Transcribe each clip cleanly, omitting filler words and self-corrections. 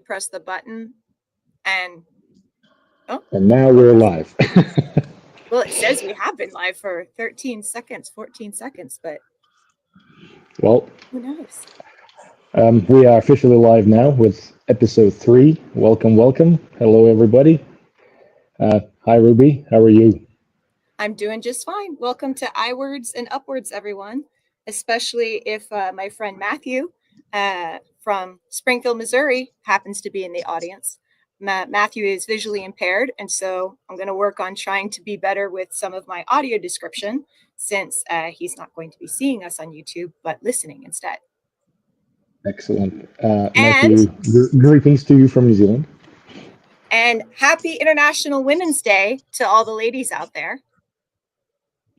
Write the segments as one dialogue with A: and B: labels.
A: press the button, and
B: And now we're live.
A: well, it says we have been live for 13 seconds, 14 seconds, but
B: Well,
A: who knows?
B: we are officially live now with episode 3. Welcome, welcome. Hello, everybody. Hi, Ruby. How are you?
A: I'm doing just fine. Welcome to iWords and Upwards, everyone, especially if my friend Matthew from Springfield, Missouri happens to be in the audience. Matthew is visually impaired, and so I'm going to work on trying to be better with some of my audio description since he's not going to be seeing us on YouTube, but listening instead.
B: Excellent.
A: And
B: Matthew, greetings to you from New Zealand.
A: And happy International Women's Day to all the ladies out there.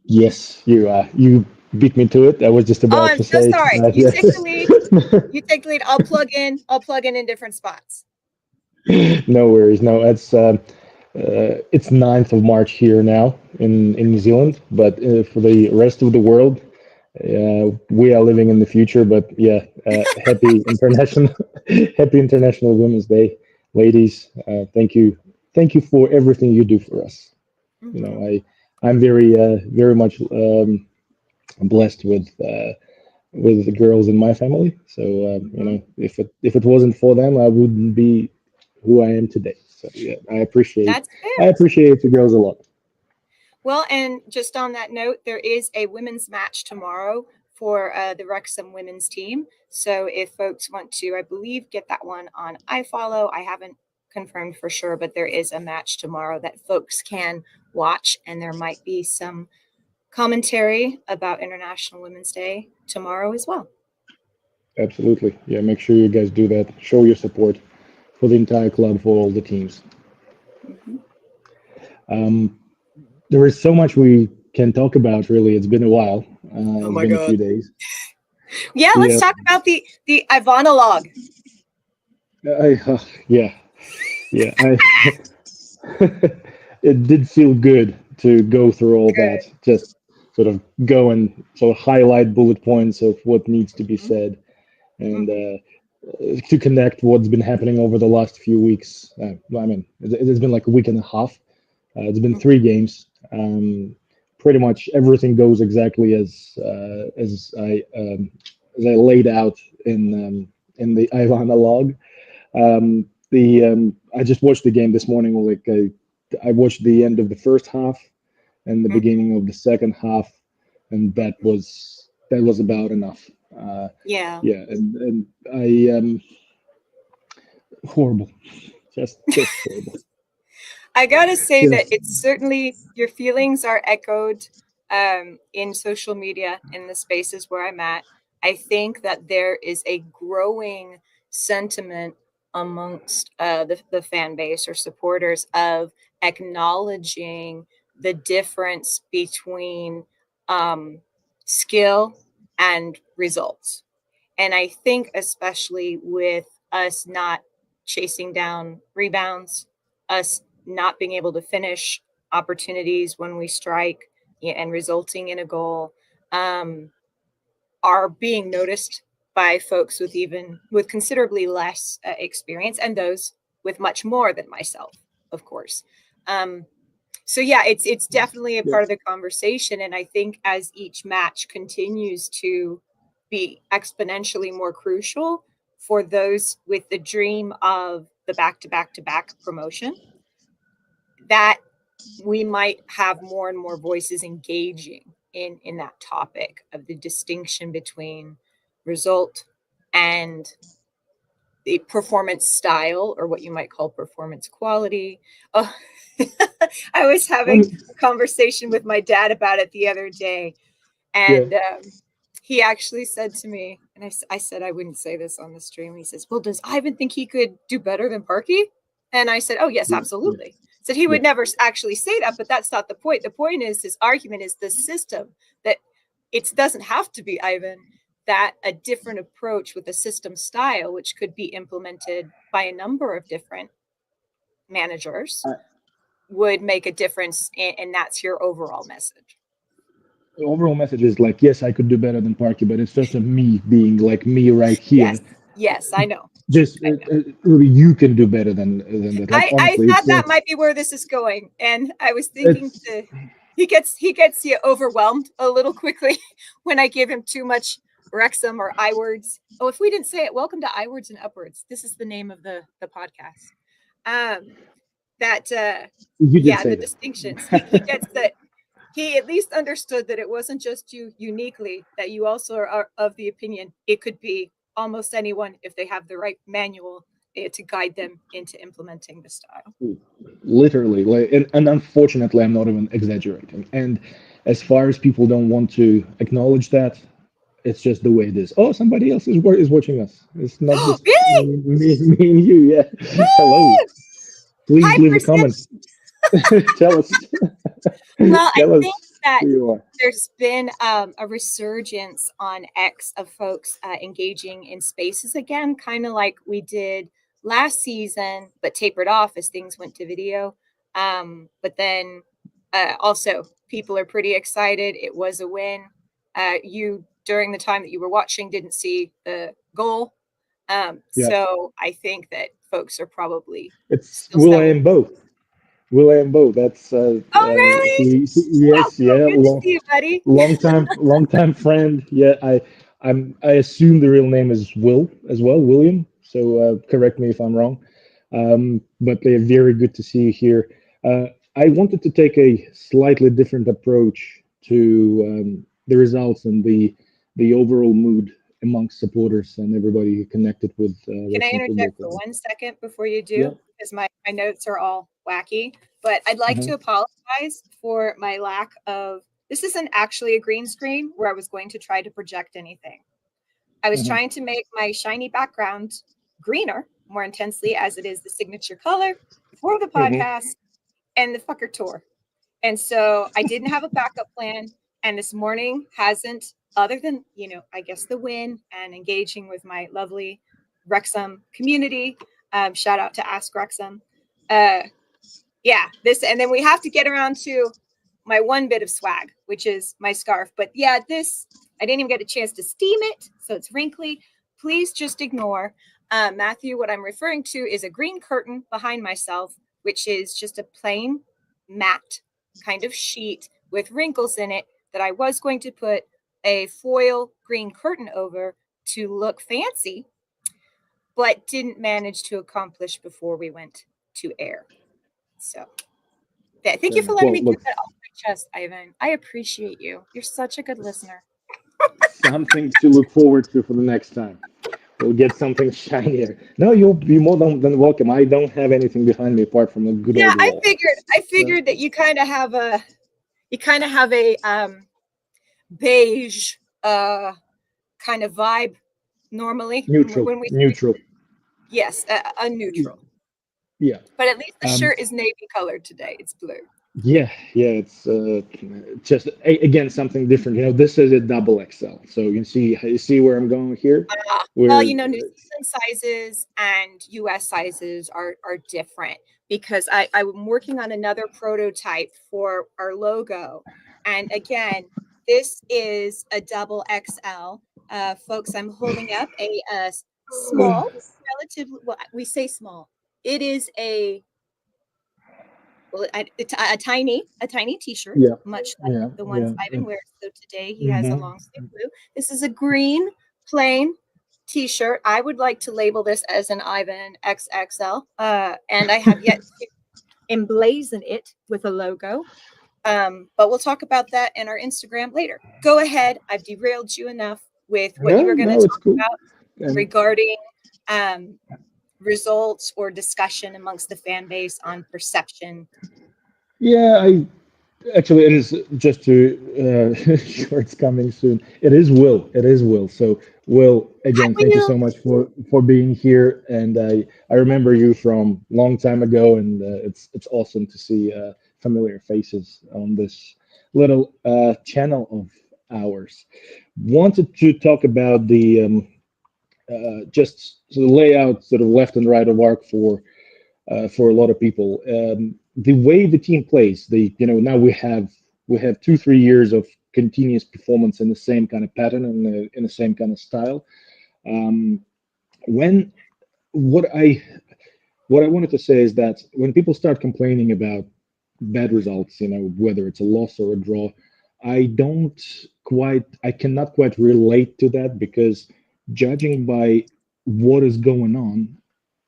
B: Yes, you beat me to it. I was just about
A: I'm
B: to
A: so
B: say.
A: sorry. You take the lead. You take the lead. I'll plug in different spots.
B: No worries. No, it's 9th of March here now in New Zealand, but for the rest of the world, we are living in the future. But yeah, happy International Women's Day, ladies. Thank you for everything you do for us.
A: Mm-hmm.
B: You know, I'm very much blessed with the girls in my family. So you know, if it wasn't for them, I wouldn't be who I am today. So yeah, I appreciate the girls a lot.
A: Well, and just on that note, there is a women's match tomorrow for the Wrexham women's team. So if folks want to, I believe, get that one on iFollow. I haven't confirmed for sure, but there is a match tomorrow that folks can watch, and there might be some commentary about International Women's Day tomorrow as well.
B: Absolutely. Yeah, make sure you guys do that. Show your support for the entire club, for all the teams.
A: Mm-hmm.
B: There is so much we can talk about, really. It's been a while.
A: Oh my
B: been
A: God.
B: a few days.
A: Yeah, let's talk about the Ivanologue.
B: Yeah. It did feel good to go through all that. Just sort of go and sort of highlight bullet points of what needs to be said, and to connect what's been happening over the last few weeks. I mean, it's been like a week and a half. It's been 3 games. Pretty much everything goes exactly as I laid out in the Ivana log. I just watched the game this morning. Like I watched the end of the first half and the beginning of the second half, and that was about enough.
A: Yeah,
B: and I horrible, just horrible.
A: I gotta say that it's certainly, your feelings are echoed in social media, in the spaces where I'm at. I think that there is a growing sentiment amongst the fan base or supporters of acknowledging the difference between skill and results. And I think especially with us not chasing down rebounds, us not being able to finish opportunities when we strike and resulting in a goal, are being noticed by folks with considerably less experience, and those with much more than myself, of course. So yeah, it's definitely a part of the conversation, and I think as each match continues to be exponentially more crucial for those with the dream of the back-to-back-to-back promotion, that we might have more and more voices engaging in that topic of the distinction between result and the performance style, or what you might call performance quality. Oh, I was having a conversation with my dad about it the other day, and he actually said to me, and I said I wouldn't say this on the stream. He says, "Well, does Ivan think he could do better than Parky?" And I said, "Oh yes, absolutely." Said he would never actually say that, but that's not the point. The point is, his argument is the system, that it doesn't have to be Ivan, that a different approach with a system style, which could be implemented by a number of different managers, would make a difference, and that's your overall message.
B: The overall message is like, yes, I could do better than Parky, but it's just a me being like me right here.
A: Yes, I know.
B: Just really, you can do better than that. Like,
A: I
B: honestly,
A: thought that might be where this is going, and I was thinking he gets you overwhelmed a little quickly when I give him too much Wrexham or I words. Oh, if we didn't say it, welcome to I words and upwards. This is the name of the podcast. That
B: you did say
A: the
B: that.
A: distinctions. He gets that. He at least understood that it wasn't just you uniquely, that you also are of the opinion it could be almost anyone if they have the right manual to guide them into implementing the style.
B: Literally, like, and unfortunately, I'm not even exaggerating. And as far as people don't want to acknowledge that, it's just the way it is. Oh, somebody else is watching us. It's not just
A: Really?
B: me and you. Yeah. Hello. Please
A: High
B: leave a comment. Tell us.
A: Well, I
B: Tell us
A: think that
B: who you are.
A: there's been a resurgence on X of folks engaging in spaces again, kind of like we did last season, but tapered off as things went to video. But then also, people are pretty excited. It was a win. You, during the time that you were watching, didn't see the goal.
B: Yeah.
A: So I think that folks are probably
B: It's
A: still
B: Will I
A: celebrating.
B: am both. Will I am both. That's
A: Oh, really?
B: yes,
A: Welcome.
B: yeah,
A: Good to see you, buddy.
B: long time friend. Yeah, I assume the real name is Will as well, William. So correct me if I'm wrong. But they're very good to see you here. I wanted to take a slightly different approach to the results and the overall mood amongst supporters and everybody who connected with
A: Can I
B: Wrexham Football
A: interject for
B: Club.
A: 1 second before you
B: Yeah.
A: do? Because my notes are all wacky. But I'd like to apologize for my lack of. This isn't actually a green screen where I was going to try to project anything. I was trying to make my shiny background greener more intensely, as it is the signature color for the podcast and the fucker tour. And so I didn't have a backup plan. And this morning hasn't, other than, I guess the win and engaging with my lovely Wrexham community. Shout out to Ask Wrexham. This, and then we have to get around to my one bit of swag, which is my scarf. But yeah, this, I didn't even get a chance to steam it, so it's wrinkly. Please just ignore. Matthew, what I'm referring to is a green curtain behind myself, which is just a plain matte kind of sheet with wrinkles in it that I was going to put a foil green curtain over to look fancy, but didn't manage to accomplish before we went to air. So thank you for letting me get that off my chest, Ivan. I appreciate you. You're such a good listener.
B: Something to look forward to for the next time. We'll get something shinier. No, you'll be more than welcome. I don't have anything behind me apart from a good old wall.
A: I figured that you kind of have a beige kind of vibe normally.
B: Neutral.
A: When we
B: neutral.
A: Yes, a neutral.
B: Yeah.
A: But at least the shirt is navy colored today. It's blue.
B: Yeah, it's just again something different. This is a double XL, so you see where I'm going here.
A: Well, New Zealand sizes and US sizes are different, because I'm working on another prototype for our logo. And again, this is a double XL. Folks, I'm holding up a small, relatively, well, we say small. It is a tiny t-shirt, much like the ones Ivan wears. So today he has a long sleeve blue. This is a green plain t-shirt. I would like to label this as an Ivan XXL, and I have yet to emblazon it with a logo. But we'll talk about that in our Instagram later. Go ahead. I've derailed you enough with what you were going to talk about regarding results or discussion amongst the fan base on perception.
B: Yeah, actually, it is just to sure it's coming soon. It is Will. So Will, again, thank you so much for being here. And I remember you from long time ago, and it's awesome to see familiar faces on this little channel of ours. Wanted to talk about the just the layout, sort of left and right of arc for a lot of people. The way the team plays, now we have 2-3 years of continuous performance in the same kind of pattern and in the same kind of style. when what I what I wanted to say is that when people start complaining about bad results, whether it's a loss or a draw, I cannot quite relate to that because judging by what is going on,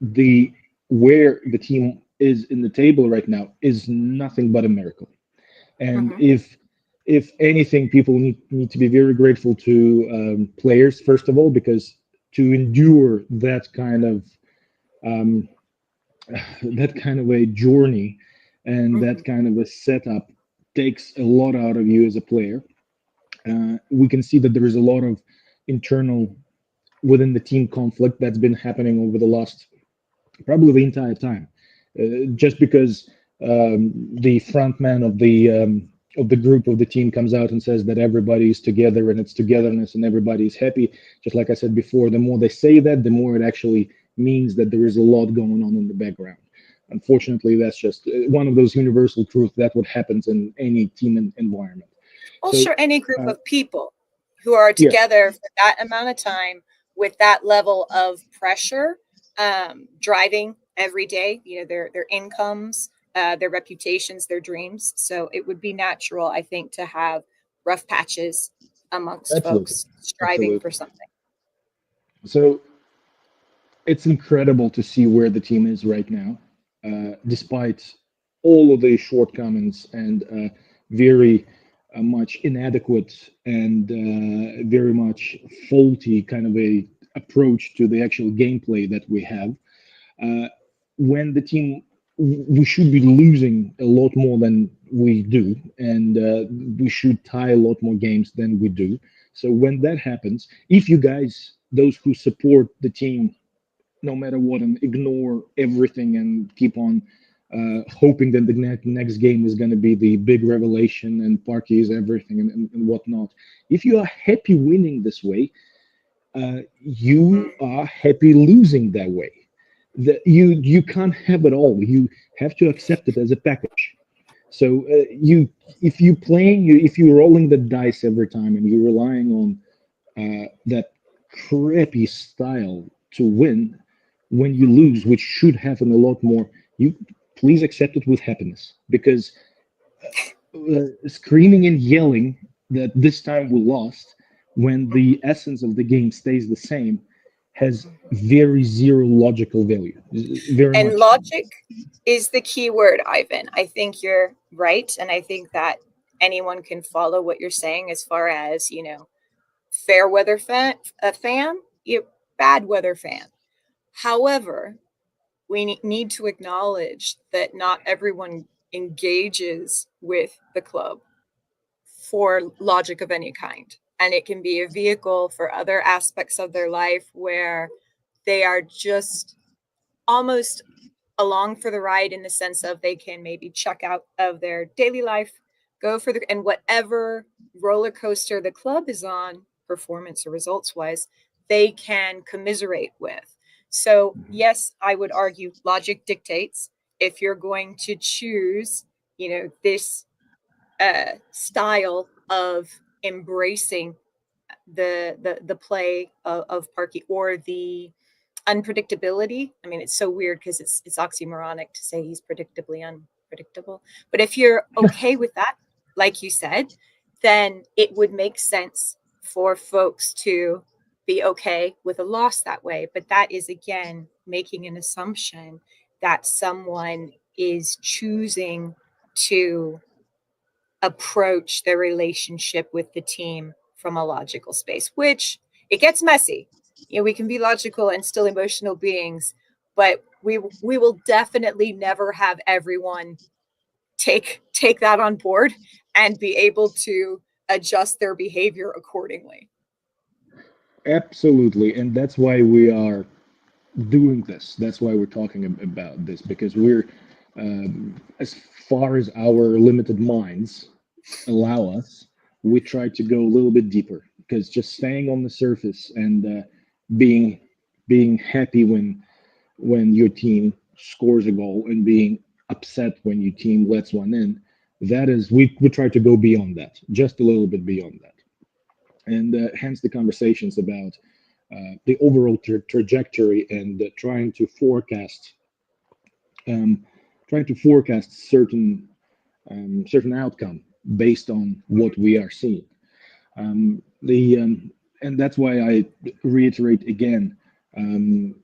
B: the where the team is in the table right now is nothing but a miracle. And
A: Hmm.
B: if anything, people need to be very grateful to players first of all, because to endure um, that kind of a journey and
A: Hmm.
B: that kind of a setup takes a lot out of you as a player. We can see that there is a lot of internal within the team conflict that's been happening over the last probably the entire time. Just because the front man of the group of the team comes out and says that everybody's together and it's togetherness and everybody's happy. Just like I said before, the more they say that, the more it actually means that there is a lot going on in the background. Unfortunately, that's just one of those universal truths. That's what happens in any team environment.
A: Well,
B: So,
A: sure, any group
B: uh,
A: of people who are
B: yeah,
A: together for that amount of time with that level of pressure, driving every day, their incomes, their reputations, their dreams. So it would be natural, I think, to have rough patches amongst
B: absolutely,
A: folks striving for
B: absolutely.
A: something.
B: So it's incredible to see where the team is right now, despite all of the shortcomings and very much inadequate and very much faulty kind of a approach to the actual gameplay that we have. Uh, when the team we should be losing a lot more than we do, and we should tie a lot more games than we do. So when that happens, if you guys, those who support the team no matter what and ignore everything and keep on hoping that the next game is going to be the big revelation and Parky is everything and whatnot. If you are happy winning this way, you are happy losing that way. You can't have it all. You have to accept it as a package. So you if you playing you if you're rolling the dice every time and you're relying on that crappy style to win, when you lose, which should happen a lot more, you please accept it with happiness because screaming and yelling that this time we lost when the essence of the game stays the same has very zero logical value. Very
A: And
B: much.
A: logic is the key word, Ivan. I think you're right. And I think that anyone can follow what you're saying as far as, fair weather fan, a fan, you bad weather fan. However, we need to acknowledge that not everyone engages with the club for logic of any kind. And it can be a vehicle for other aspects of their life where they are just almost along for the ride in the sense of they can maybe check out of their daily life, go for the and whatever roller coaster the club is on, performance or results wise, they can commiserate with. So, yes, I would argue logic dictates if you're going to choose, this style of embracing the play of Parky or the unpredictability. I mean, it's so weird because it's oxymoronic to say he's predictably unpredictable. But if you're okay with that, like you said, then it would make sense for folks to be okay with a loss that way. But that is again making an assumption that someone is choosing to approach their relationship with the team from a logical space, which it gets messy. We can be logical and still emotional beings, but we will definitely never have everyone take that on board and be able to adjust their behavior accordingly.
B: Absolutely, and that's why we are doing this. That's why we're talking about this because we're, as far as our limited minds allow us, we try to go a little bit deeper because just staying on the surface and being being happy when your team scores a goal and being upset when your team lets one in, that is we try to go beyond that, just a little bit beyond that, and hence the conversations about the overall trajectory, and um, trying to forecast certain outcome based on what we are seeing. The And that's why I reiterate again, um,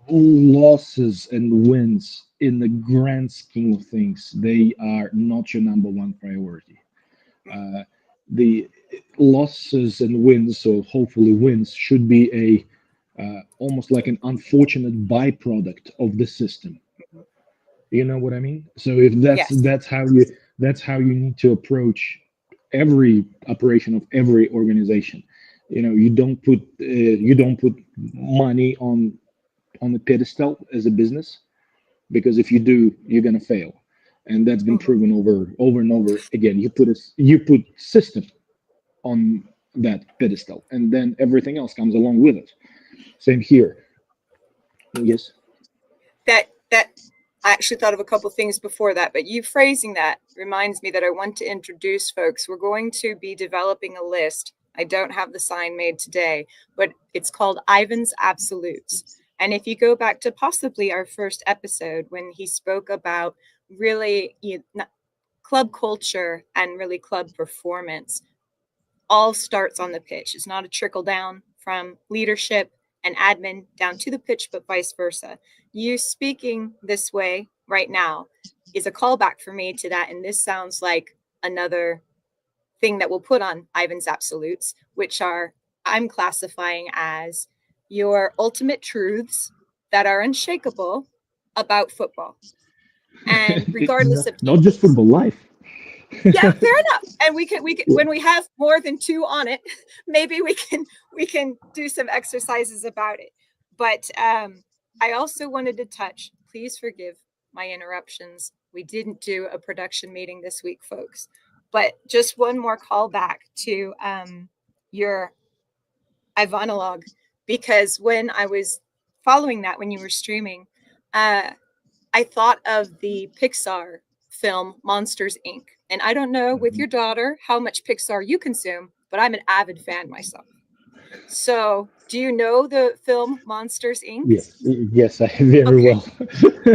B: losses and wins in the grand scheme of things, they are not your number one priority. Uh, the losses and wins, so hopefully wins, should be a almost like an unfortunate byproduct of the system. You know what I mean? So if
A: Yes.
B: that's how you need to approach every operation of every organization. You don't put money on the pedestal as a business, because if you do, you're gonna fail, and that's been
A: Mhm.
B: proven over and over again. You put system on that pedestal, and then everything else comes along with it. Same here. Yes.
A: That I actually thought of a couple things before that, but you phrasing that reminds me that I want to introduce folks. We're going to be developing a list. I don't have the sign made today, but it's called Ivan's Absolutes. And if you go back to possibly our first episode when he spoke about really club culture and really club performance, all starts on the pitch. It's not a trickle down from leadership and admin down to the pitch, but vice versa. You speaking this way right now is a callback for me to that. And this sounds like another thing that we'll put on Ivan's Absolutes, which are I'm classifying as your ultimate truths that are unshakable about football. And regardless of
B: Not just football, life.
A: yeah, fair enough. And we can when we have more than two on it, maybe we can do some exercises about it. But I also wanted to touch, please forgive my interruptions. We didn't do a production meeting this week, folks. But just one more call back to your Ivanologue, because when I was following that, when you were streaming, I thought of the Pixar film Monsters Inc. And I don't know with your daughter how much Pixar you consume, but I'm an avid fan myself. So, do you know the film Monsters Inc.?
B: Yes, I very well.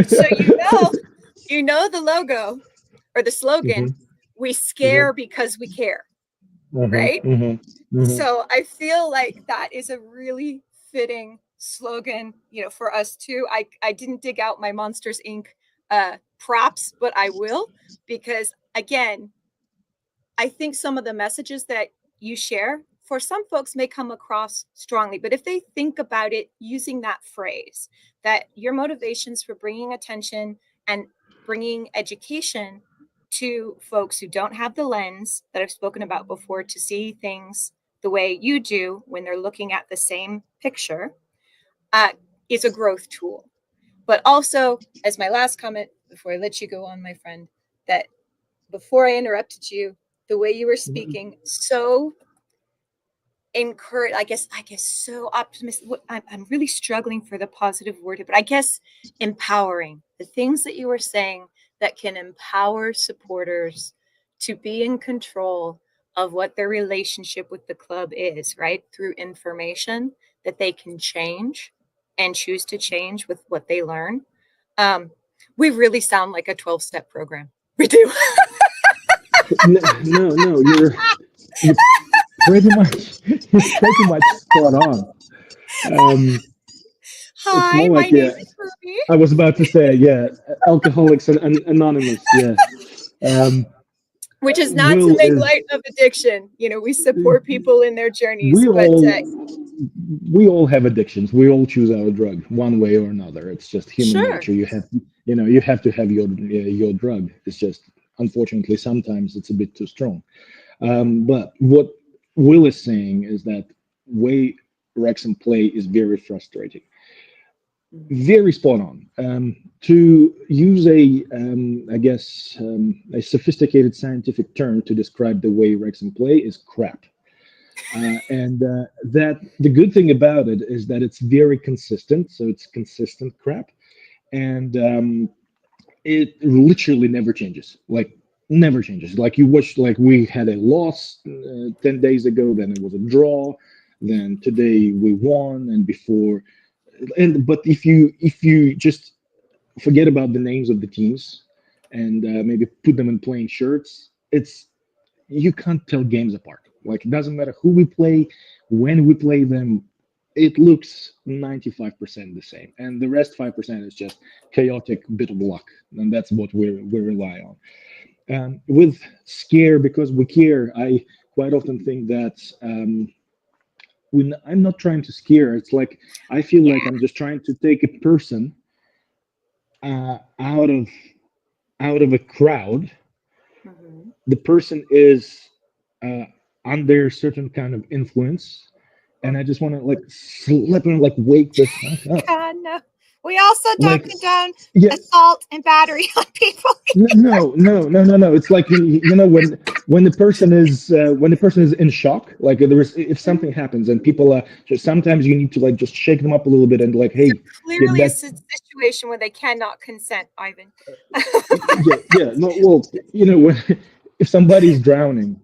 A: So you know the logo or the slogan,
B: Mhm,
A: we scare because we care,
B: mhm,
A: right?
B: mhm, mhm.
A: So I feel like that is a really fitting slogan, for us too. I didn't dig out my Monsters Inc. Props, but I will, because again, I think some of the messages that you share for some folks may come across strongly, but if they think about it using that phrase, that your motivations for bringing attention and bringing education to folks who don't have the lens that I've spoken about before to see things the way you do when they're looking at the same picture, uh, is a growth tool. But also, as my last comment before I let you go on, my friend, that before I interrupted you, the way you were speaking, so encourage, I guess so optimistic. I'm really struggling for the positive word here, but I guess empowering, the things that you were saying that can empower supporters to be in control of what their relationship with the club is, right? Through information that they can change and choose to change with what they learn. Um, we really sound like a 12-step program. We do.
B: No, you're pretty much spot on. It's
A: Hi,
B: more
A: my
B: like,
A: name
B: yeah,
A: is Ruby.
B: I was about to say, yeah, Alcoholics Anonymous, yeah. Um,
A: Which is not to
B: Will
A: make
B: is
A: light of addiction. We support people in their journeys,
B: we
A: but
B: all have addictions. We all choose our drug one way or another. It's just human
A: sure.
B: nature. You have to have your drug. It's just, unfortunately, sometimes it's a bit too strong. But what Will is saying is that way Wrexham play is very frustrating. Very spot on. To use I guess, a sophisticated scientific term to describe the way Wrexham play is crap. And that the good thing about it is that it's very consistent. So it's consistent crap, and it literally never changes. Like, never changes. Like, you watch, like, we had a loss 10 days ago, then it was a draw. then today we won, and before. But if you just forget about the names of the teams and maybe put them in plain shirts, it's you can't tell games apart. Like it doesn't matter who we play, when we play them, it looks 95% the same, and the rest 5% is just chaotic bit of luck, and that's what we rely on. With scare because we care, I quite often think that when I'm not trying to scare, it's like I feel like I'm just trying to take a person out of a crowd.
A: Mhm.
B: The person is uh, under a certain kind of influence, and I just want to like slap him, like wake the fuck up.
A: God, no. We also don't
B: Like,
A: condone
B: yeah,
A: assault and battery on people.
B: no. It's like you know when the person is in shock, like there is if something happens and people just sometimes you need to like just shake them up a little bit and like,
A: So
B: hey, get
A: clearly a
B: back.
A: situation where they cannot consent, Ivan.
B: Yeah, no, well, when if somebody's drowning,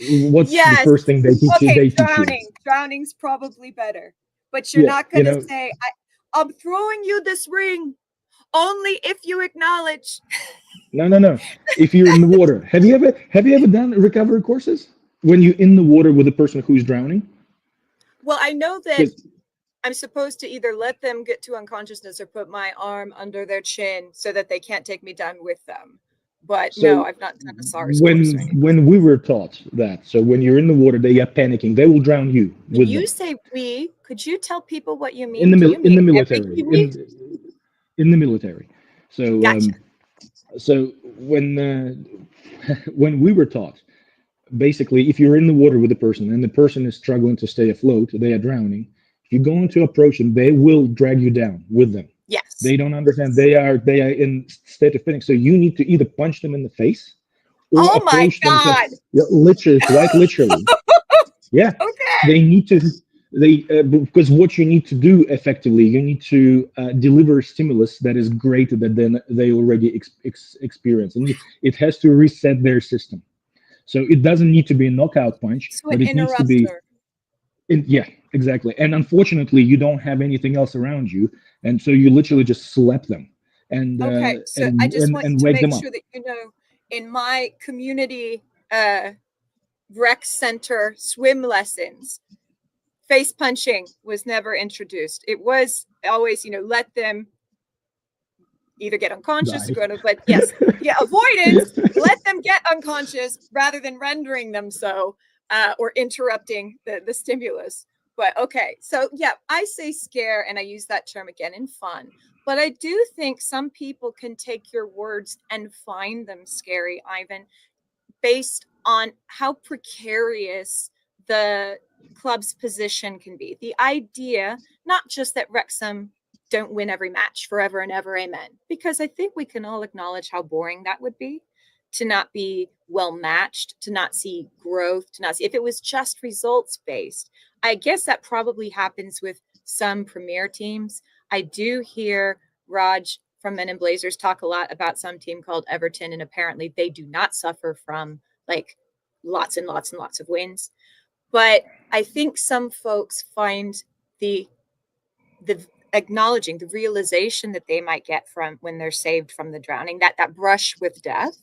B: what's the
A: Yes.
B: first thing
A: Okay,
B: they teach you?
A: drowning. Drowning's probably better. But you're
B: Yeah,
A: not going to say, I'm throwing you this ring only if you acknowledge.
B: no. If you're in the water, have you ever done recovery courses when you're in the water with a person who's drowning?
A: Well, I know that
B: 'Cause-
A: I'm supposed to either let them get to unconsciousness or put my arm under their chin so that they can't take me down with them. But no,
B: So
A: I've not done a SARS course or anything.
B: when we were taught that, so when you're in the water, they are panicking. They will drown you
A: When
B: with
A: you
B: them
A: say we, could you tell people what you
B: in
A: mean?
B: the
A: Do you
B: in
A: mean
B: the
A: every
B: military
A: Kiwi?
B: in the military. So
A: Gotcha.
B: so when we were taught, basically, if you're in the water with a person and the person is struggling to stay afloat, they are drowning. If you're going to approach them, they will drag you down with them.
A: Yes.
B: They don't understand. They are in state of panic. So you need to either punch them in the face or
A: Oh my
B: approach them
A: God.
B: just yeah, literally, quite literally. Yeah,
A: Okay.
B: they need to. They because what you need to do effectively, you need to deliver a stimulus that is greater than they already experience, and it has to reset their system. So it doesn't need to be a knockout punch,
A: So an
B: but it needs to be.
A: interrupter.
B: Yeah, exactly. And unfortunately, you don't have anything else around you, and so you literally just slap them
A: Okay. So I just want
B: and
A: to
B: wake
A: make
B: them up.
A: sure that you know in my community rec center swim lessons, face punching was never introduced. It was always, let them either get unconscious or
B: Die.
A: go to, but yes, yeah, avoidance, let them get unconscious rather than rendering them so or interrupting the stimulus. But okay, so yeah, I say scare and I use that term again in fun. But I do think some people can take your words and find them scary, Ivan, based on how precarious the club's position can be. The idea, not just that Wrexham don't win every match forever and ever, amen, because I think we can all acknowledge how boring that would be to not be well matched, to not see growth, to not see if it was just results based. I guess that probably happens with some premier teams. I do hear Raj from Men in Blazers talk a lot about some team called Everton, and apparently they do not suffer from like lots and lots and lots of wins. But I think some folks find the acknowledging the realization that they might get from when they're saved from the drowning, that brush with death,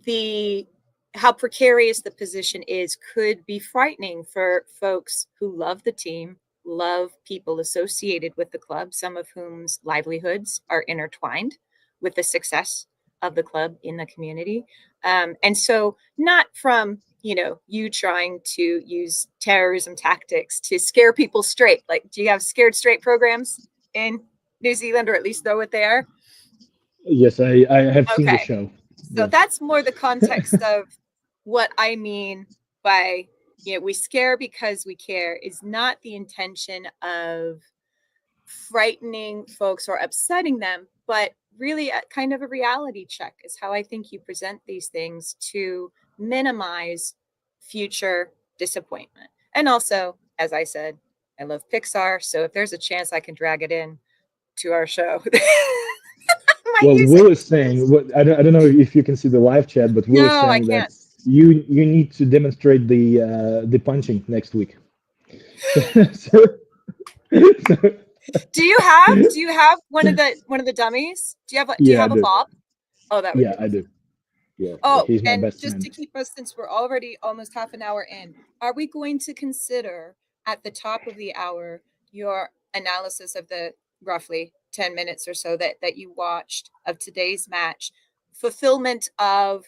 A: the how precarious the position is could be frightening for folks who love the team, love people associated with the club, some of whom's livelihoods are intertwined with the success of the club in the community. And so not from, you trying to use terrorism tactics to scare people straight. Like, do you have scared straight programs in New Zealand, or at least know what they are?
B: Yes, I have seen the
A: Okay.
B: show.
A: So
B: Yeah.
A: that's more the context of what I mean by, we scare because we care is not the intention of frightening folks or upsetting them, but really a kind of a reality check is how I think you present these things to minimize future disappointment. And also, as I said, I love Pixar. So if there's a chance I can drag it in to our show, might
B: Well,
A: use
B: Will
A: it.
B: is saying, I don't know if you can see the live chat, but Will is
A: No, I
B: saying that
A: can't.
B: you need to demonstrate the punching next week. so, so,
A: Do you have one of the dummies? Do you
B: yeah, I
A: have a
B: do.
A: Bob? Oh, that would
B: Yeah,
A: be
B: I
A: awesome.
B: do. Yeah,
A: Oh,
B: he's my
A: and
B: best
A: just
B: friend.
A: to keep us, since we're already almost half an hour in, are we going to consider at the top of the hour your analysis of the roughly 10 minutes or so that you watched of today's match, fulfillment of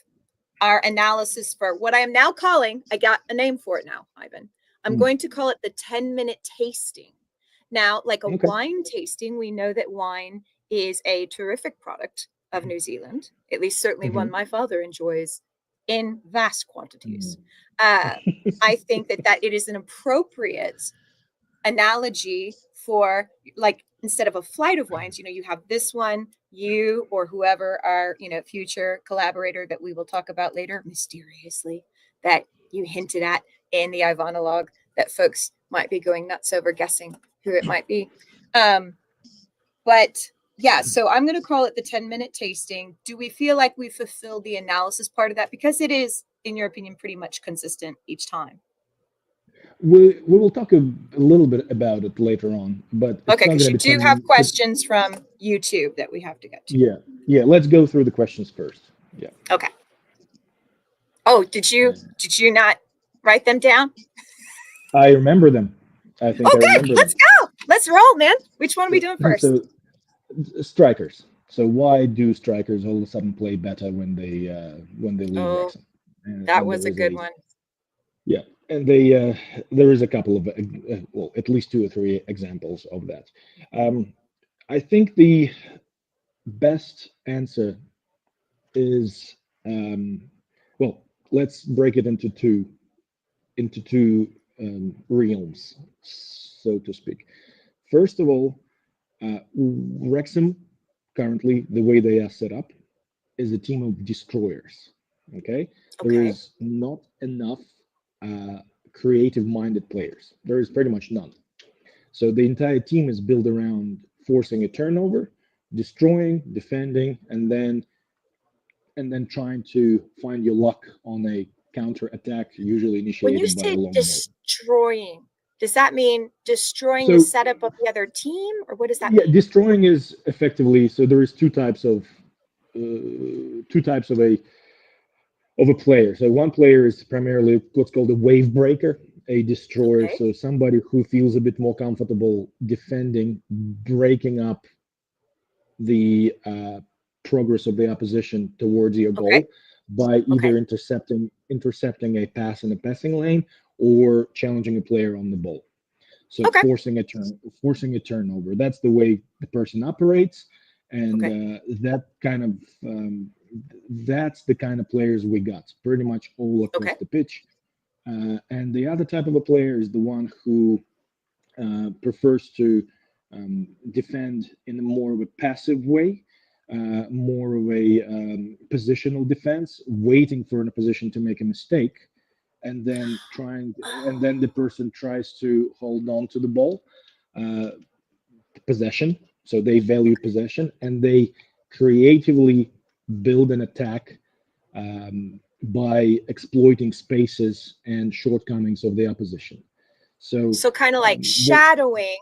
A: our analysis for what I am now calling, I got a name for it now, Ivan. I'm
B: Mm.
A: going to call it the 10-minute tasting. Now, like a
B: Okay.
A: wine tasting, we know that wine is a terrific product of New Zealand, at least certainly one my father enjoys in vast quantities. I think that it is an appropriate analogy for, like, instead of a flight of wines, you have this one, you or whoever our future collaborator that we will talk about later mysteriously, that you hinted at in the Ivanologue, that folks might be going nuts over guessing who it might be. But yeah, so I'm going to call it the 10-minute tasting. Do we feel like we fulfilled the analysis part of that? Because it is, in your opinion, pretty much consistent each time.
B: We will talk a little bit about it later on, but it's
A: Okay,
B: not
A: because
B: going
A: you
B: to be
A: do
B: 10
A: have
B: minutes.
A: questions from YouTube that we have to get to.
B: Yeah. Let's go through the questions first. Yeah.
A: Okay. Oh, did you not write them down?
B: I remember them. I think I
A: Okay,
B: remember
A: let's
B: them.
A: go. Let's roll, man. Which one are we doing first?
B: So, strikers. So why do strikers all of a sudden play better when they leave
A: Oh,
B: Wrexham? And
A: that was a good one.
B: Yeah, and they there is a couple of well, at least 2 or 3 examples of that. I think the best answer is well, let's break it into two realms, so to speak. First of all, Wrexham currently, the way they are set up, is a team of destroyers. Okay, there
A: Okay.
B: is not enough creative-minded players. There is pretty much none. So the entire team is built around forcing a turnover, destroying, defending, and then trying to find your luck on a counter attack, usually
A: When you
B: initiated by a
A: say
B: long ball.
A: destroying, does that mean destroying
B: So
A: the setup of the other team, or what does that
B: yeah,
A: mean?
B: destroying is effectively, so there is two types of a player. So one player is primarily what's called a wave breaker, a destroyer.
A: Okay.
B: So somebody who feels a bit more comfortable defending, breaking up the progress of the opposition towards your goal
A: Okay.
B: by either
A: Okay.
B: intercepting a pass in a passing lane or challenging a player on the ball. So
A: Okay.
B: forcing a turnover. That's the way the person operates, and
A: Okay.
B: that's the kind of players we got pretty much all across
A: Okay.
B: the pitch. And the other type of a player is the one who prefers to defend in a more of a passive way, more of a positional defense, waiting for an opposition to make a mistake, and then the person tries to hold on to the ball, uh, possession. So they value possession and they creatively build an attack by exploiting spaces and shortcomings of the opposition. So
A: So kind of like
B: what
A: shadowing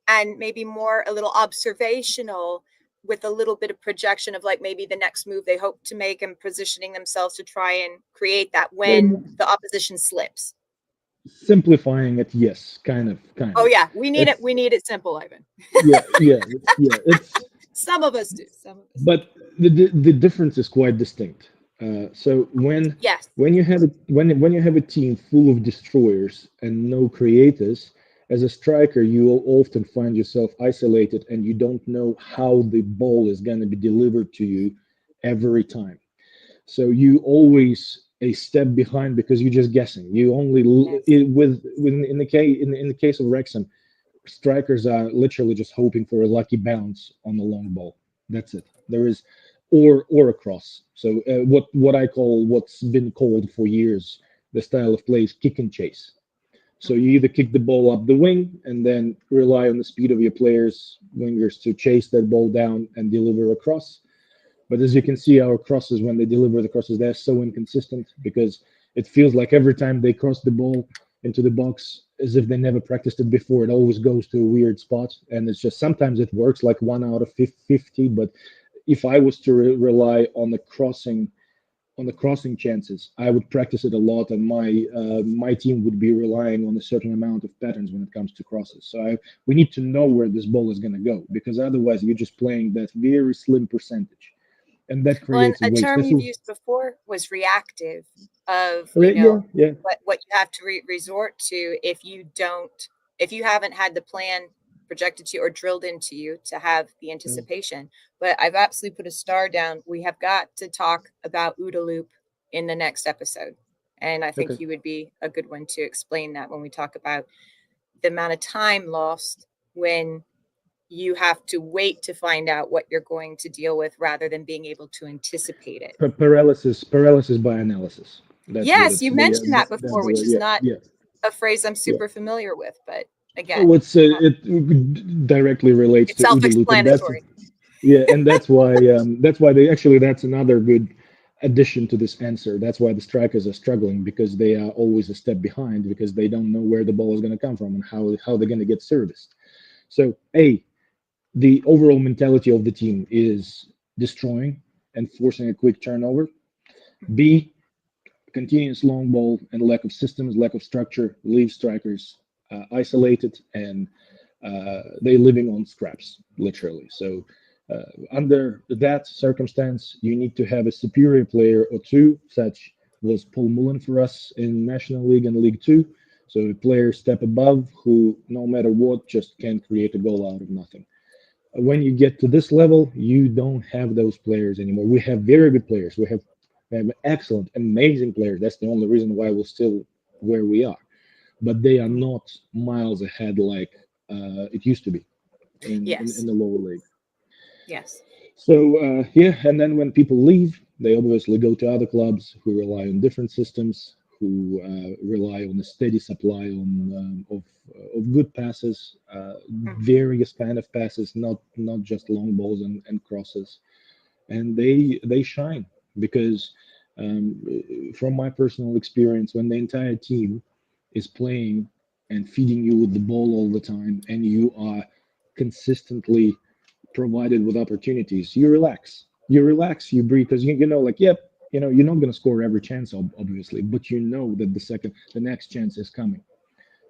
A: and maybe more a little observational with a little bit of projection of like maybe the next move they hope to make and positioning themselves to try and create that when the opposition slips.
B: simplifying it, yes, kind of.
A: Oh yeah, we need
B: It's
A: it. We need it simple, Ivan.
B: yeah. It's
A: Some of us do. Some of us.
B: but the difference is quite distinct. So
A: Yes.
B: when you have a team full of destroyers and no creators, as a striker, you will often find yourself isolated and you don't know how the ball is going to be delivered to you every time. So you always a step behind because you're just guessing. You only
A: Yes.
B: in the case of Wrexham, strikers are literally just hoping for a lucky bounce on the long ball. That's it. There is or a cross. So what I call what's been called for years the style of play is kick and chase. So you either kick the ball up the wing and then rely on the speed of your players, wingers, to chase that ball down and deliver a cross. But as you can see, our crosses, when they deliver the crosses, they're so inconsistent because it feels like every time they cross the ball into the box, as if they never practiced it before. It always goes to a weird spot, and it's just sometimes it works like 1 out of 50. But if I was to rely on the crossing chances, I would practice it a lot, and my team would be relying on a certain amount of patterns when it comes to crosses. So we need to know where this ball is going to go, because otherwise you're just playing that very slim percentage, and that
A: Well, and
B: creates a
A: a
B: way.
A: term you've
B: Especially,
A: used before was reactive, of,
B: yeah, yeah,
A: what you have to resort to if you haven't had the plan projected to you or drilled into you to have the anticipation. But I've absolutely put a star down. We have got to talk about OODA loop in the next episode. And I think
B: okay.
A: you would be a good one to explain that when we talk about the amount of time lost when you have to wait to find out what you're going to deal with rather than being able to anticipate it.
B: Paralysis by analysis. That's what
A: Yes,
B: it's
A: you mentioned that
B: that's
A: before,
B: the
A: which
B: word.
A: is
B: Yeah,
A: not
B: yeah,
A: a phrase I'm
B: yeah.
A: super familiar with, but again,
B: Oh, it directly relates
A: it's
B: to OODA loop, and
A: self-explanatory.
B: that's why that's another good addition to this answer. That's why the strikers are struggling, because they are always a step behind, because they don't know where the ball is going to come from and how they're going to get serviced. So the overall mentality of the team is destroying and forcing a quick turnover. B, continuous long ball and lack of systems, lack of structure leaves strikers isolated, and they living on scraps, literally. So under that circumstance, you need to have a superior player or two, such was Paul Mullen for us in National League and League Two. So a player step above who, no matter what, just can create a goal out of nothing. When you get to this level, you don't have those players anymore. We have very good players. We have excellent, amazing players. That's the only reason why we're still where we are. But they are not miles ahead like it used to be in
A: Yes.
B: the lower league.
A: Yes.
B: So yeah, and then when people leave, they obviously go to other clubs who rely on different systems, who rely on a steady supply of good passes, various kind of passes, not just long balls and crosses, and they shine because from my personal experience, when the entire team is playing and feeding you with the ball all the time, and you are consistently provided with opportunities, you relax. You relax, you breathe, because you know, like, yep, you're not going to score every chance, obviously, but you know that the next chance is coming,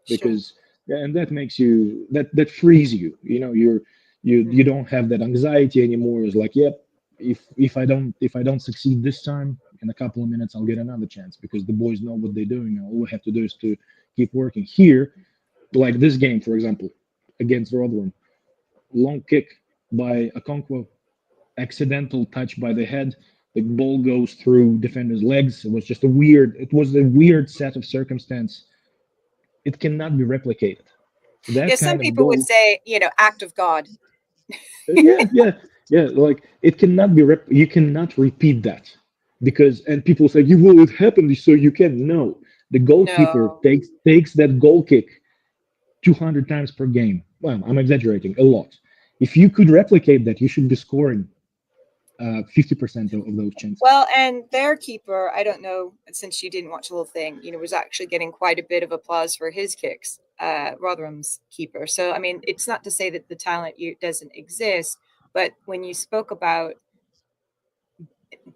A: Sure.
B: because and that makes you that frees you. You don't have that anxiety anymore. It's like, yep, if I don't succeed this time, in a couple of minutes I'll get another chance, because the boys know what they're doing, and all we have to do is to keep working. Here, like this game, for example, against Rotherham, long kick by Okonkwo, accidental touch by the head. The ball goes through defender's legs. It was a weird set of circumstance. It cannot be replicated.
A: Yeah,
B: That
A: some
B: kind of
A: people would
B: goal,
A: say, act of God.
B: yeah, yeah, yeah. Like it cannot be you cannot repeat that, because and people say, you will, it happened, so you can. No, the goalkeeper
A: No.
B: takes that goal kick 200 times per game. Well, I'm exaggerating a lot. If you could replicate that, you should be scoring 50% of those chances.
A: Well, and their keeper, I don't know, since you didn't watch the whole thing, was actually getting quite a bit of applause for his kicks, Rotherham's keeper. So, I mean, it's not to say that the talent doesn't exist, but when you spoke about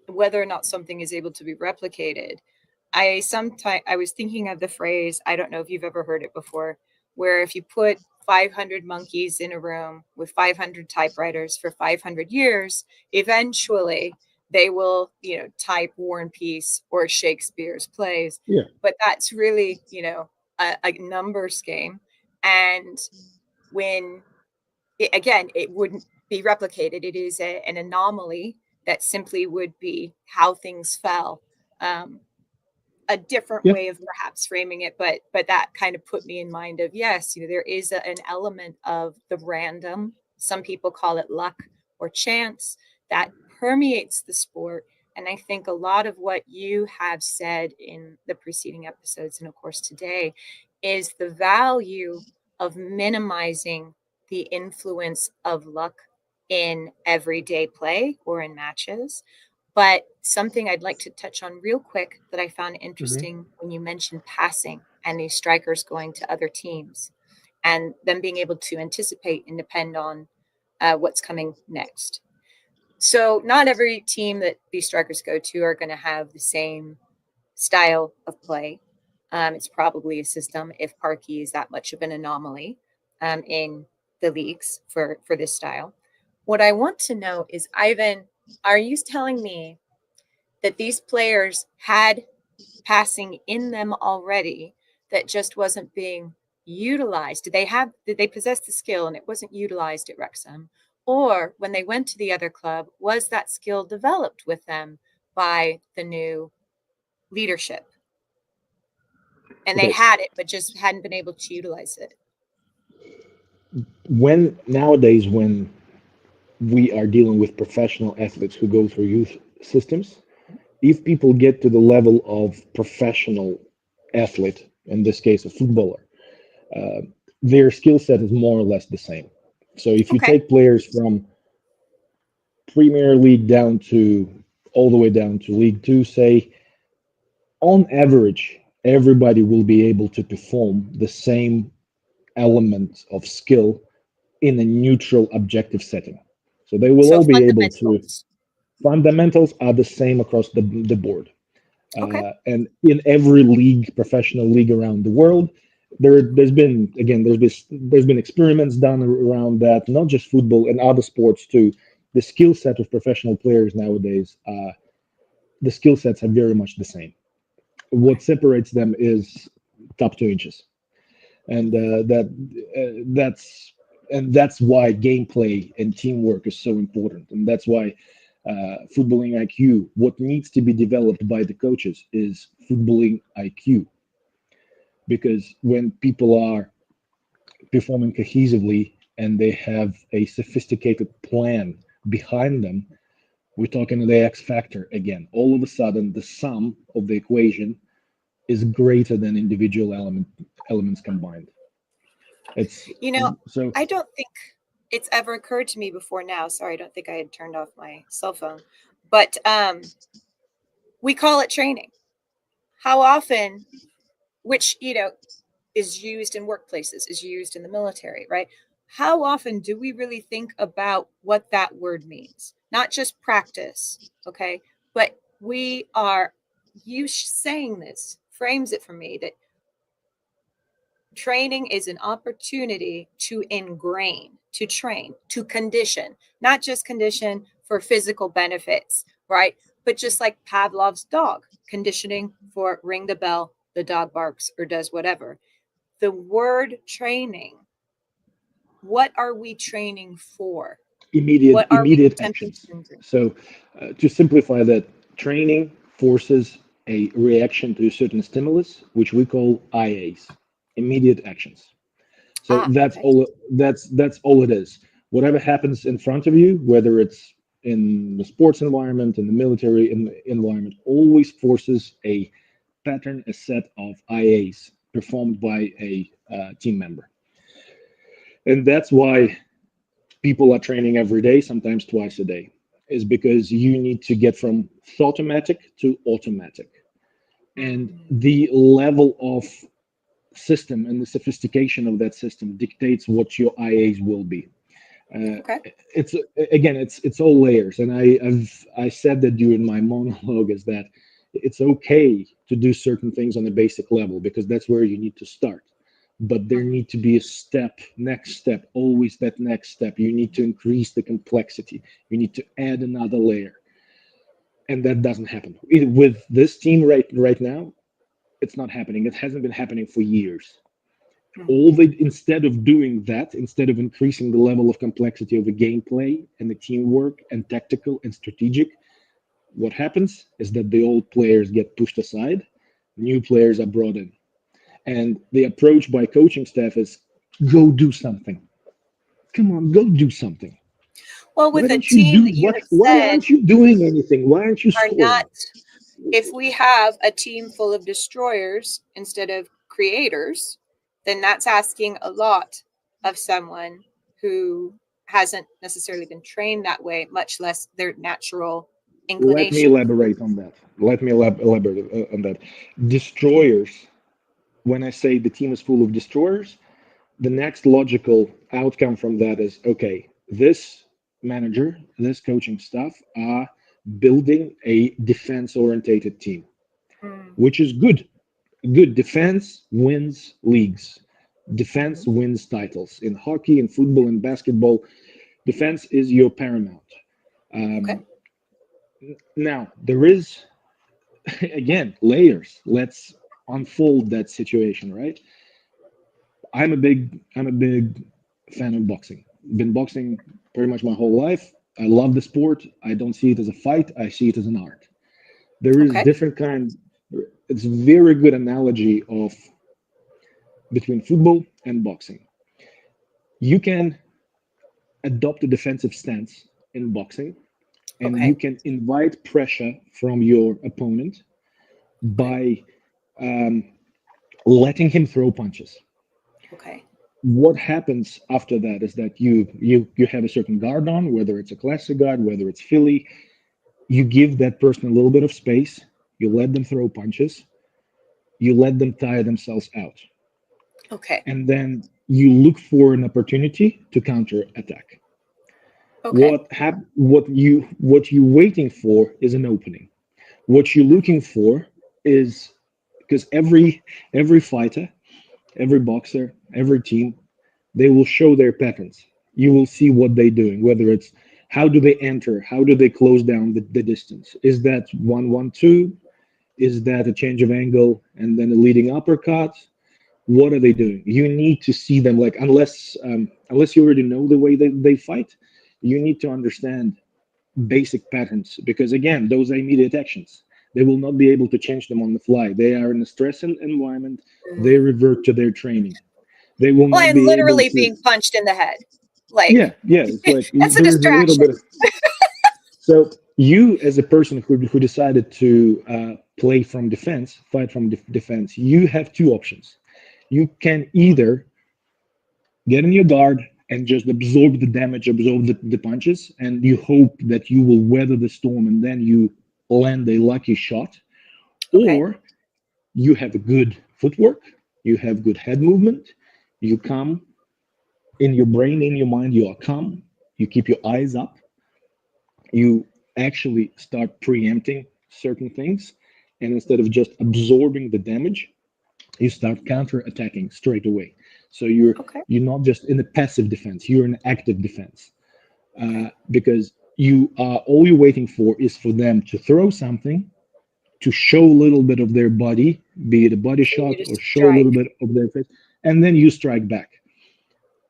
A: whether or not something is able to be replicated, I was thinking of the phrase, I don't know if you've ever heard it before, where if you put 500 monkeys in a room with 500 typewriters for 500 years, eventually they will, type War and Peace or Shakespeare's plays.
B: Yeah,
A: But that's really, a numbers game. And when again, it wouldn't be replicated. It is an anomaly that simply would be how things fell. Um, a different
B: yeah,
A: way of perhaps framing it, but that kind of put me in mind of, yes, there is an element of the random. Some people call it luck or chance that permeates the sport. And I think a lot of what you have said in the preceding episodes, and of course today, is the value of minimizing the influence of luck in everyday play or in matches. But something I'd like to touch on real quick that I found
B: hmm
A: interesting when you mentioned passing and these strikers going to other teams and them being able to anticipate and depend on what's coming next. So not every team that these strikers go to are going to have the same style of play. It's probably a system if Parky is that much of an anomaly in the leagues for this style. What I want to know is, Ivan, are you telling me that these players had passing in them already that just wasn't being utilized? Did they possess the skill and it wasn't utilized at Wrexham? Or when they went to the other club, was that skill developed with them by the new leadership? And they had it, but just hadn't been able to utilize it.
B: Nowadays, when we are dealing with professional athletes who go through youth systems, if people get to the level of professional athlete, in this case a footballer, their skill set is more or less the same. So if you take players from Premier League down to all the way down to League Two, say, on average, everybody will be able to perform the same element of skill in a neutral, objective setting. So they will all be able to. Fundamentals are the same across the board. And in every league, professional league around the world, there's been experiments done around that, not just football and other sports too. The skill set of professional players nowadays, the skill sets are very much the same. What separates them is top 2 inches, and that's why gameplay and teamwork is so important, and that's why footballing IQ. What needs to be developed by the coaches is footballing IQ, because when people are performing cohesively and they have a sophisticated plan behind them, we're talking the X factor again. All of a sudden, the sum of the equation is greater than individual elements combined. It's so.
A: I don't think it's ever occurred to me before now. Sorry, I don't think I had turned off my cell phone. But we call it training. How often, which, is used in workplaces, is used in the military, right? How often do we really think about what that word means? Not just practice, okay? But you saying this frames it for me that training is an opportunity to ingrain, to train, to condition, not just condition for physical benefits, right? But just like Pavlov's dog, conditioning for ring the bell, the dog barks or does whatever. The word training, what are we training for?
B: Immediate actions. So to simplify that, training forces a reaction to a certain stimulus, which we call IAs, immediate actions. So that's all it is. Whatever happens in front of you, whether it's in the sports environment, in the military environment, always forces a pattern, a set of IAs performed by a team member. And that's why people are training every day, sometimes twice a day, is because you need to get from thought-o-matic to automatic. And the level of system and the sophistication of that system dictates what your IAs will be. It's all layers, and I said that during my monologue, is that it's okay to do certain things on a basic level because that's where you need to start. But there need to be a next step, always that next step. You need to increase the complexity. You need to add another layer, and that doesn't happen with this team right now. It's not happening. It hasn't been happening for years. Instead of doing that, instead of increasing the level of complexity of the gameplay and the teamwork and tactical and strategic, what happens is that the old players get pushed aside, new players are brought in. And the approach by coaching staff is, go do something. Come on, go do something.
A: Well, with a team that you
B: why aren't you doing anything? Why aren't you scoring?
A: If we have a team full of destroyers instead of creators, then that's asking a lot of someone who hasn't necessarily been trained that way, much less their natural inclination.
B: Let me elaborate on that. Destroyers when I say the team is full of destroyers, the next logical outcome from that is, okay, this manager, this coaching staff are building a defense orientated team,
A: Mm,
B: which is good. Good defense wins leagues. Defense
A: mhm.
B: wins titles in hockey, in football, in basketball. Defense is your paramount.
A: Okay.
B: Um, Now there is again layers. Let's unfold that situation, right? I'm a big fan of boxing. Been boxing pretty much my whole life. I love the sport. I don't see it as a fight. I see it as an art. There is
A: Okay.
B: different kind. It's a very good analogy of between football and boxing. You can adopt a defensive stance in boxing, and you
A: Okay.
B: can invite pressure from your opponent
A: Okay.
B: by um, letting him throw punches.
A: Okay.
B: What happens after that is that you have a certain guard on, whether it's a classic guard, whether it's Philly. You give that person a little bit of space. You let them throw punches. You let them tire themselves out,
A: Okay.
B: and then you look for an opportunity to counter attack.
A: Okay.
B: What you waiting for is an opening. What you're looking for is because every fighter, every boxer, every team, they will show their patterns. You will see what they're doing, whether it's how do they enter, how do they close down the distance. Is that 1-1-2? Is that a change of angle and then a leading uppercut? What are they doing? You need to see them, like, unless you already know the way they fight, you need to understand basic patterns, because again, those are immediate actions. They will not be able to change them on the fly. They are in a stress environment. They
A: Mm.
B: revert to their training. They will
A: Well,
B: not
A: and
B: be able
A: literally
B: to.
A: being punched in the head. Like,
B: Yeah, yeah. It's like
A: that's a
B: there is a little
A: distraction.
B: bit of. So you, as a person who decided to play from defense, fight from defense, you have two options. You can either get in your guard and just absorb the damage, absorb the punches, and you hope that you will weather the storm and then you land a lucky shot,
A: Okay.
B: or you have good footwork, you have good head movement, you come in your brain, in your mind, you are calm, you keep your eyes up, you actually start preempting certain things, and instead of just absorbing the damage, you start counter attacking straight away. So
A: Okay.
B: you're not just in a passive defense, you're in an active defense,
A: Okay.
B: because you are all you're waiting for is for them to throw something, to show a little bit of their body, be it a body
A: For you
B: shot
A: to
B: or show a little
A: strike.
B: bit of their face, and then you strike back.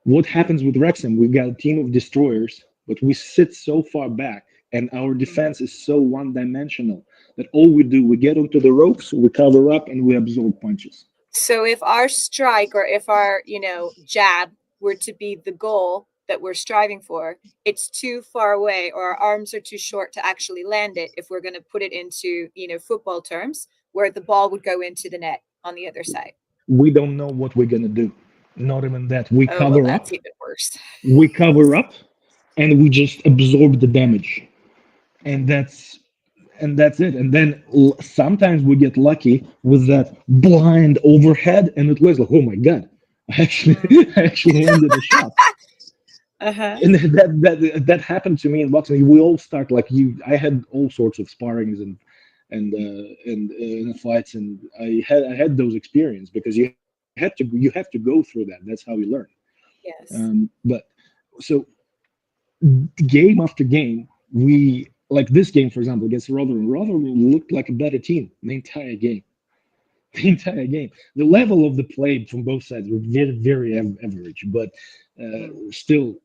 B: What happens with Wrexham? We've got a team of destroyers, but we sit so far back, and our
A: Mm.
B: defense is so one-dimensional that all we do, we get onto the ropes, we cover up, and we absorb punches.
A: So if our strike or if our, jab were to be the goal that we're striving for, it's too far away or our arms are too short to actually land it if we're going to put it into, football terms, where the ball would go into the net on the other side.
B: We don't know what we're gonna do. Not even that. We
A: Oh, well,
B: cover up,
A: that's even worse.
B: we cover up, and we just absorb the damage, and that's it. And then sometimes we get lucky with that blind overhead, and it was like, oh my god, I actually
A: Mm.
B: I actually landed a shot.
A: Uh-huh.
B: And that happened to me in boxing. We all start like you. I had all sorts of sparrings and fights, and I had those experiences because you have to go through that. That's how you learn.
A: Yes.
B: But so game after game, we like this game, for example, against Rotherham. Rotherham looked like a better team the entire game. The entire game. The level of the play from both sides were very, very average, but
A: Mm.
B: still,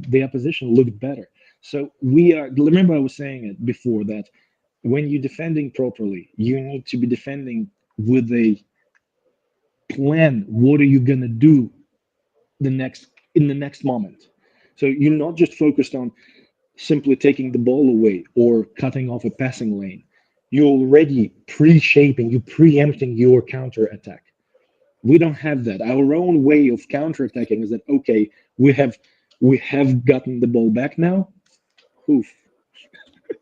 B: the opposition looked better. So we are. Remember, I was saying it before that when you're defending properly, you need to be defending with a plan. What are you gonna do in the next moment? So you're
A: Mm.
B: not just focused on simply taking the ball away or cutting off a passing lane. You're already pre-shaping, you're preempting your counter attack. We don't have that. Our own way of counter attacking is that okay, we have gotten the ball back now. Oof.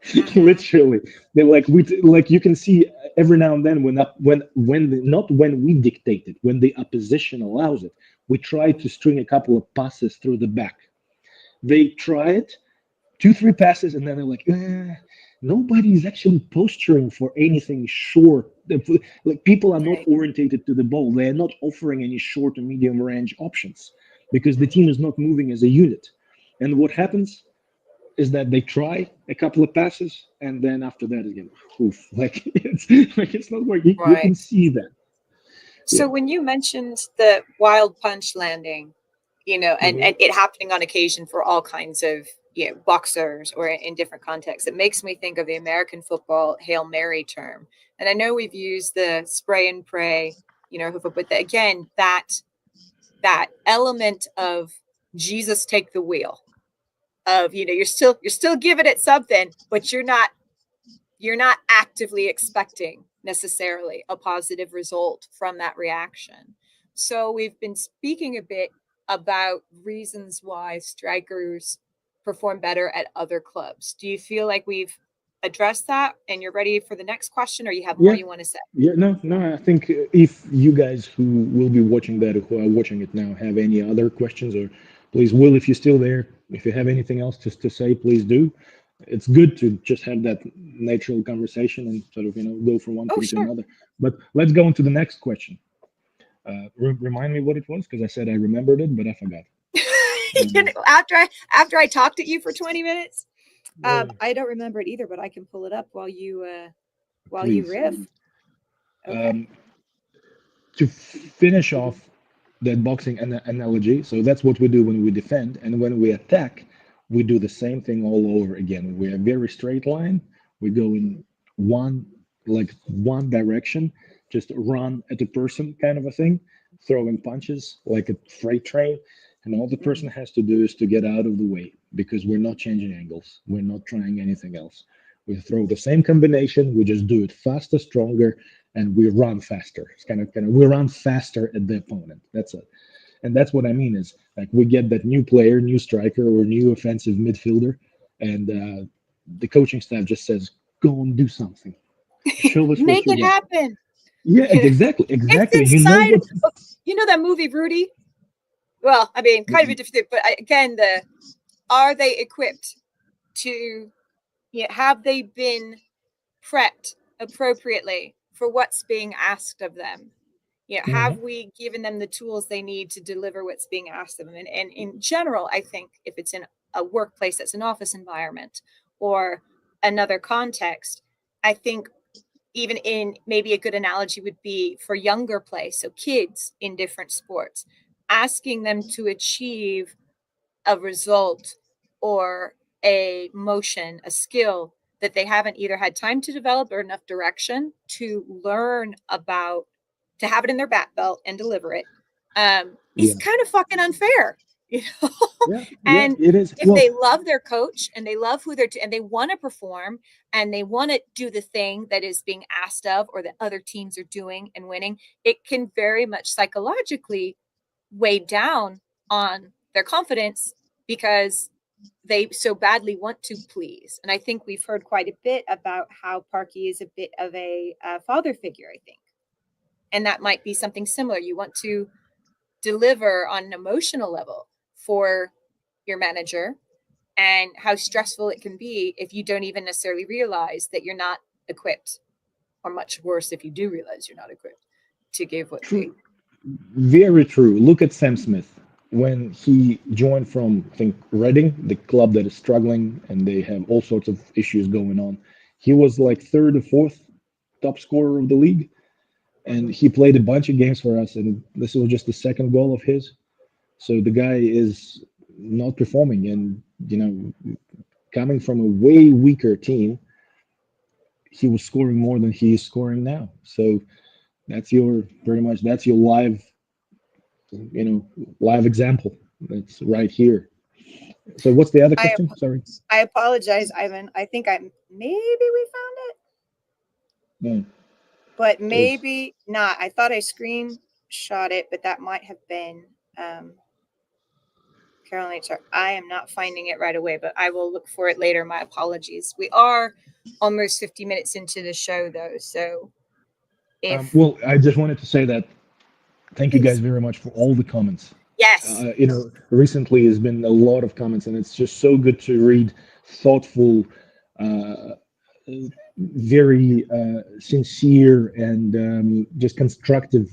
A: Mm-hmm.
B: Literally, they're like you can see. every now and then, not when we dictate it, when the opposition allows it, we try to string a couple of passes through the back. They try it, 2, 3 passes, and then they're like, nobody's actually posturing for anything short. Like, people are not
A: Right.
B: orientated to the ball. They are not offering any short or medium range options because the team is not moving as a unit. And what happens is that they try a couple of passes, and then after that, again, oof, it's not working. You
A: Right.
B: can see that. Yeah.
A: So when you mentioned the wild punch landing, and
B: Mhm.
A: it happening on occasion for all kinds of boxers or in different contexts, it makes me think of the American football Hail Mary term. And I know we've used the spray and pray, but again, that element of Jesus take the wheel, of you're still giving it something, but you're not actively expecting necessarily a positive result from that reaction. So we've been speaking a bit about reasons why strikers perform better at other clubs. Do you feel like we've addressed that and you're ready for the next question, or you have more
B: Yeah.
A: you want to say?
B: Yeah, no. I think if you guys who will be watching that, or who are watching it now, have any other questions, or please, Will, if you're still there, if you have anything else just to say, please do. It's good to just have that natural conversation and sort of, go from one
A: Oh,
B: thing to
A: sure.
B: another. But let's go into the next question. Remind me what it was, because I said I remembered it, but I forgot. Um,
A: After I talked at you for 20 minutes,
B: yeah,
A: I don't remember it either, but I can pull it up while you
B: please.
A: riff. Okay.
B: Um, to finish off that boxing analogy, so that's what we do when we defend, and when we attack, we do the same thing all over again. We're a very straight line. We go in one one direction, just run at the person, kind of a thing, throwing punches like a freight train. And all the person
A: Mhm.
B: has to do is to get out of the way, because we're not changing angles. We're not trying anything else. We throw the same combination. We just do it faster, stronger, and we run faster. It's kind of we run faster at the opponent. That's it. And that's what I mean is, like, we get that new player, new striker, or new offensive midfielder, and the coaching staff just says, "Go and do something. Show us what
A: Make
B: you
A: it
B: got."
A: happen.
B: Yeah, exactly,
A: It's
B: exactly. You know
A: inside.
B: what?
A: Oh, you know that movie Rudy? Well, I mean, kind of a different, but again, are they equipped to, have they been prepped appropriately for what's being asked of them? Have
B: Mhm.
A: we given them the tools they need to deliver what's being asked of them? And in general, I think if it's in a workplace that's an office environment or another context, I think even in maybe a good analogy would be for younger play, so kids in different sports, asking them to achieve a result or a motion, a skill that they haven't either had time to develop or enough direction to learn about, to have it in their back belt and deliver it, is
B: Yeah,
A: kind of fucking unfair, you know?
B: yeah, yeah.
A: And
B: It is.
A: if
B: Well,
A: they love their coach and they love who and they want to perform and they want to do the thing that is being asked of or that other teams are doing and winning, it can very much psychologically weigh down on their confidence because they so badly want to please. And I think we've heard quite a bit about how Parky is a bit of a father figure, I think. And that might be something similar. You want to deliver on an emotional level for your manager, and how stressful it can be if you don't even necessarily realize that you're not equipped, or much worse if you do realize you're not equipped to give what they.
B: true. Very true. Look at Sam Smith. When he joined from, I think, Reading, the club that is struggling and they have all sorts of issues going on, he was like third or fourth top scorer of the league. And
A: Mhm.
B: he played a bunch of games for us, and this was just the second goal of his. So the guy is not performing, and coming from a way weaker team, he was scoring more than he is scoring now. So that's your pretty much that's your live example. That's right here. So what's the other
A: I
B: question? Sorry.
A: I apologize, Ivan. I think I maybe we found it,
B: No,
A: but
B: because
A: maybe not. I thought I screenshot it, but that might have been um, Caroline HR. I am not finding it right away, but I will look for it later. My apologies. We are almost 50 minutes into the show, though, so If
B: Well, I just wanted to say that thank you guys
A: please,
B: very much for all the comments.
A: yes,
B: Recently has been a lot of comments, and it's just so good to read thoughtful, uh, very sincere, and just constructive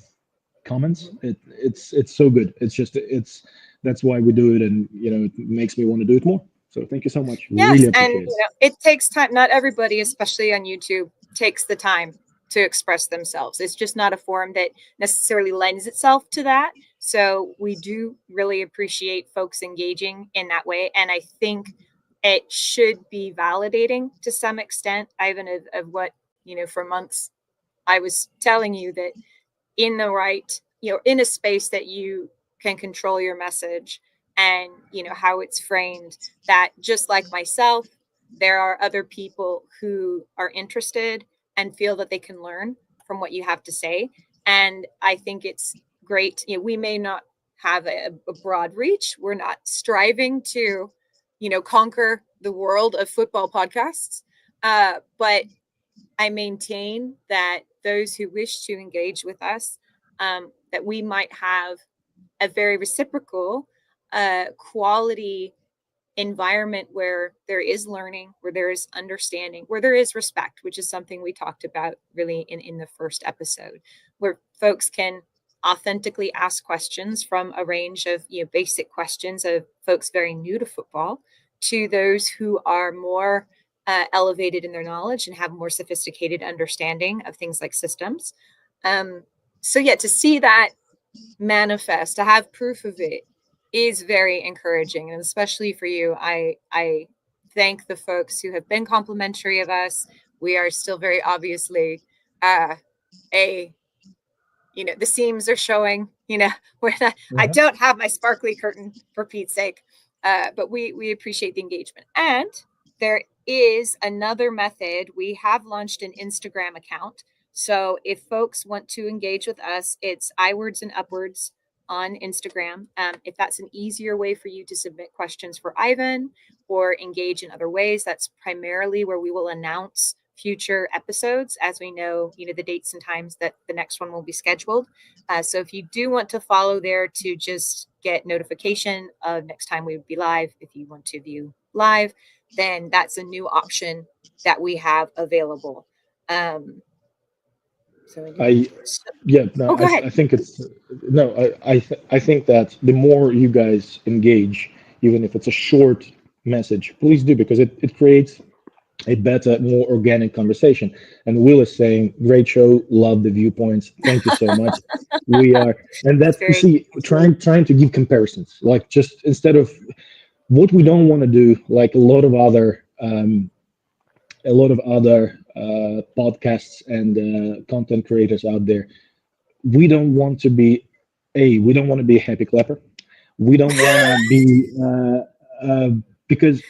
B: comments. It's so good. It's that's why we do it, and it makes me want to do it more. So thank you so much. Really
A: yes, and
B: appreciate it.
A: it takes time. Not everybody, especially on YouTube, takes the time to express themselves. It's just not a forum that necessarily lends itself to that. So we do really appreciate folks engaging in that way, and I think it should be validating to some extent, Ivan, of what for months I was telling you that in the right, in a space that you can control your message and how it's framed, that just like myself, there are other people who are interested and feel that they can learn from what you have to say. And I think it's great. We may not have a broad reach. We're not striving to conquer the world of football podcasts, but I maintain that those who wish to engage with us, that we might have a very reciprocal, quality environment where there is learning, where there is understanding, where there is respect, which is something we talked about really in the first episode, where folks can authentically ask questions from a range of basic questions of folks very new to football to those who are more elevated in their knowledge and have more sophisticated understanding of things like systems. So yeah, to see that manifest, to have proof of it, is very encouraging, and especially for you, I thank the folks who have been complimentary of us. We are still very obviously a the seams are showing. We're not, I don't have my sparkly curtain, for Pete's sake, but we appreciate the engagement. And there is another method. We have launched an Instagram account. So if folks want to engage with us, it's iWords and Upwards on Instagram. If that's an easier way for you to submit questions for Ivan or engage in other ways, that's primarily where we will announce future episodes as we know the dates and times that the next one will be scheduled. So if you do want to follow there to just get notification of next time we would be live, if you want to view live, then that's a new option that we have available.
B: No,
A: Go ahead.
B: I think it's no, I think that the more you guys engage, even if it's a short message, please do, because it creates a better, more organic conversation. And Will is saying, great show, love the viewpoints. Thank you so much. We are, and that's you see, trying to give comparisons, like just instead of what we don't want to do, like a lot of other podcasts and content creators out there. We don't want to be we don't want to be a happy clapper. We don't want to be because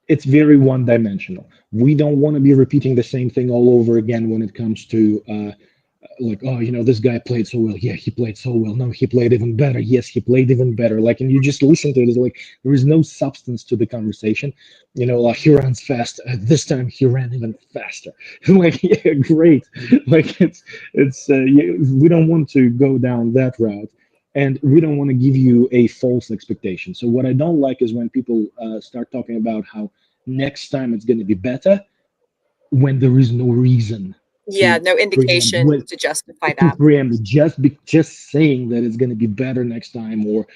B: it's very one dimensional. We don't want to be repeating the same thing all over again when it comes to like, oh, this guy played so well. Yeah, he played so well. No, he played even better. Yes, he played even better. Like, and you just listen to it. It's like there is no substance to the conversation. Like he runs fast. This time he ran even faster. Like, yeah, great. Like we don't want to go down that route. And we don't want to give you a false expectation. So what I don't like is when people start talking about how next time it's going to be better when there is no reason.
A: No indication to justify that.
B: Just saying that it's going to be better next time, or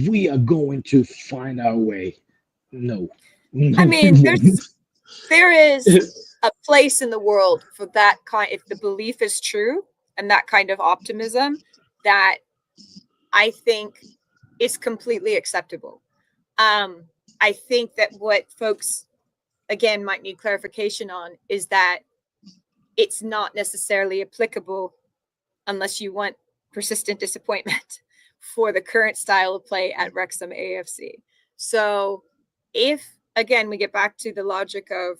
B: we are going to find our way. No.
A: I mean, there is a place in the world for that kind. If the belief is true and that kind of optimism, that I think is completely acceptable. I think that what folks again might need clarification on is that it's not necessarily applicable unless you want persistent disappointment for the current style of play at Wrexham AFC. So if, again, we get back to the logic of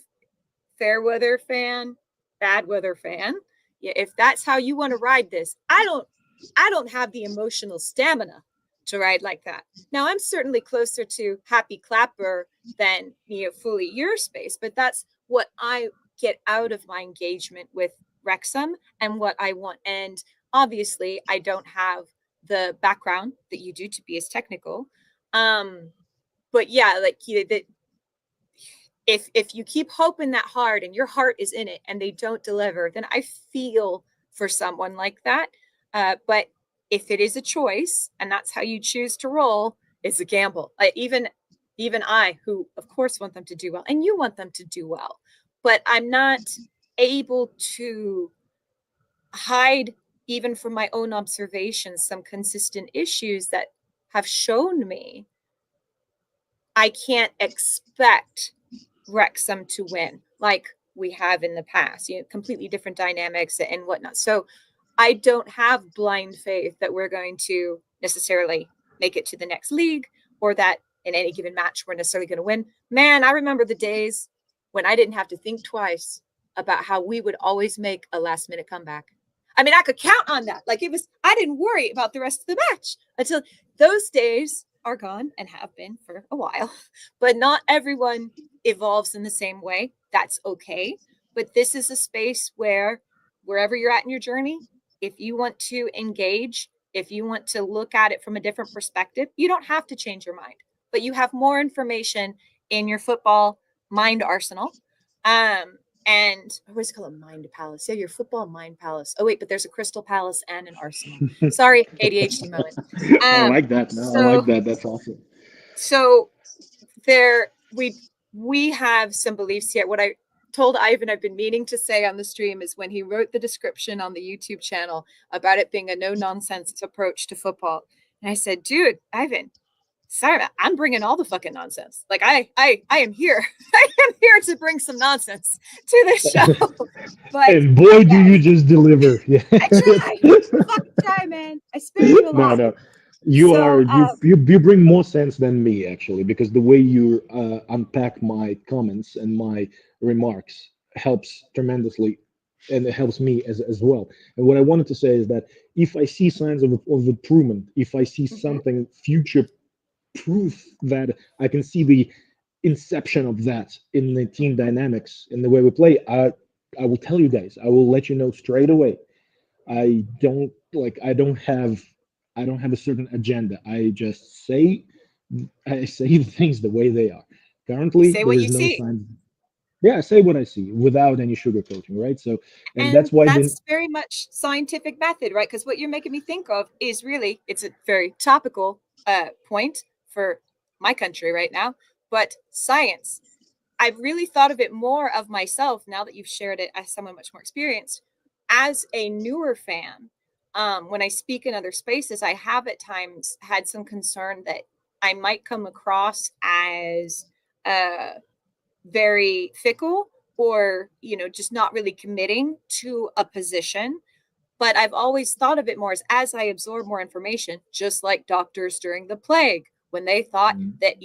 A: fair weather fan, bad weather fan, if that's how you want to ride this, I don't have the emotional stamina to ride like that. Now, I'm certainly closer to happy clapper than fully your space, but that's what I get out of my engagement with Wrexham and what I want. And obviously, I don't have the background that you do to be as technical. But yeah, like if you keep hoping that hard and your heart is in it and they don't deliver, then I feel for someone like that. But if it is a choice and that's how you choose to roll, it's a gamble. Even I, who of course want them to do well, and you want them to do well, but I'm not able to hide, even from my own observations, some consistent issues that have shown me I can't expect Wrexham to win like we have in the past, completely different dynamics and whatnot. So I don't have blind faith that we're going to necessarily make it to the next league, or that in any given match we're necessarily going to win. Man, I remember the days when I didn't have to think twice about how we would always make a last minute comeback. I mean, I could count on that. Like I didn't worry about the rest of the match until those days are gone and have been for a while. But not everyone evolves in the same way. That's okay. But this is a space where wherever you're at in your journey, if you want to engage, if you want to look at it from a different perspective, you don't have to change your mind, but you have more information in your football mind arsenal. And I always call it mind palace. Yeah, your football mind palace. Oh wait, but there's a Crystal Palace and an Arsenal. Sorry, ADHD moment.
B: I like that. No, I like that. That's awesome.
A: So we have some beliefs here. What I told Ivan I've been meaning to say on the stream is when he wrote the description on the YouTube channel about it being a no nonsense approach to football. And I said, dude, Ivan, sorry, I'm bringing all the fucking nonsense. Like I am here. I am here to bring some nonsense to this show. But
B: and boy, do you just deliver! Yeah.
A: I try. Fucking try, man. I spit you a lot.
B: No. You bring more sense than me, actually, because the way you unpack my comments and my remarks helps tremendously, and it helps me as well. And what I wanted to say is that if I see signs of improvement, if I see something future proof that I can see the inception of that in the team dynamics, in the way we play, I will tell you guys. I will let you know straight away. I don't have a certain agenda. I just say the things the way they are. Currently,
A: say
B: there
A: what
B: is
A: you
B: no
A: see.
B: sign. Yeah, I say what I see without any sugarcoating, right? So,
A: and
B: that's why
A: that's very much scientific method, right? Because what you're making me think of is really, it's a very topical point for my country right now, but science. I've really thought of it more of myself now that you've shared it as someone much more experienced. As a newer fan, when I speak in other spaces, I have at times had some concern that I might come across as very fickle, or just not really committing to a position. But I've always thought of it more as I absorb more information, just like doctors during the plague, when they thought that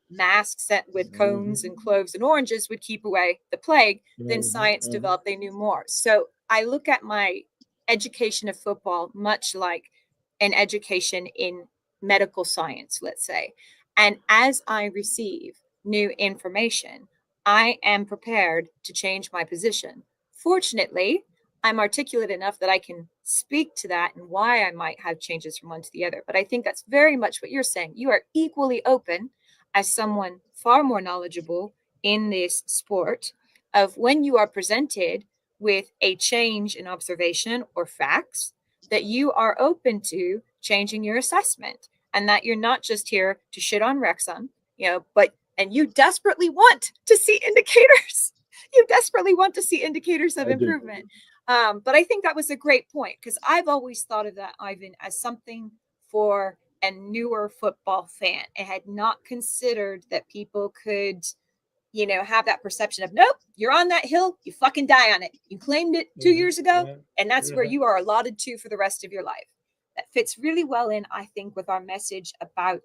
A: masks set with cones and cloves and oranges would keep away the plague, then science developed, they knew more. So I look at my education of football much like an education in medical science, let's say. And as I receive new information, I am prepared to change my position. Fortunately, I'm articulate enough that I can speak to that and why I might have changes from one to the other. But I think that's very much what you're saying. You are equally open, as someone far more knowledgeable in this sport, of when you are presented with a change in observation or facts, that you are open to changing your assessment, and that you're not just here to shit on Wrexham, and you desperately want to see indicators. You desperately want to see indicators of improvement. But I think that was a great point, because I've always thought of that, Ivan, as something for a newer football fan. I had not considered that people could, have that perception of, nope, you're on that hill, you fucking die on it. You claimed it 2 years ago, and that's where you are allotted to for the rest of your life. That fits really well in, I think, with our message about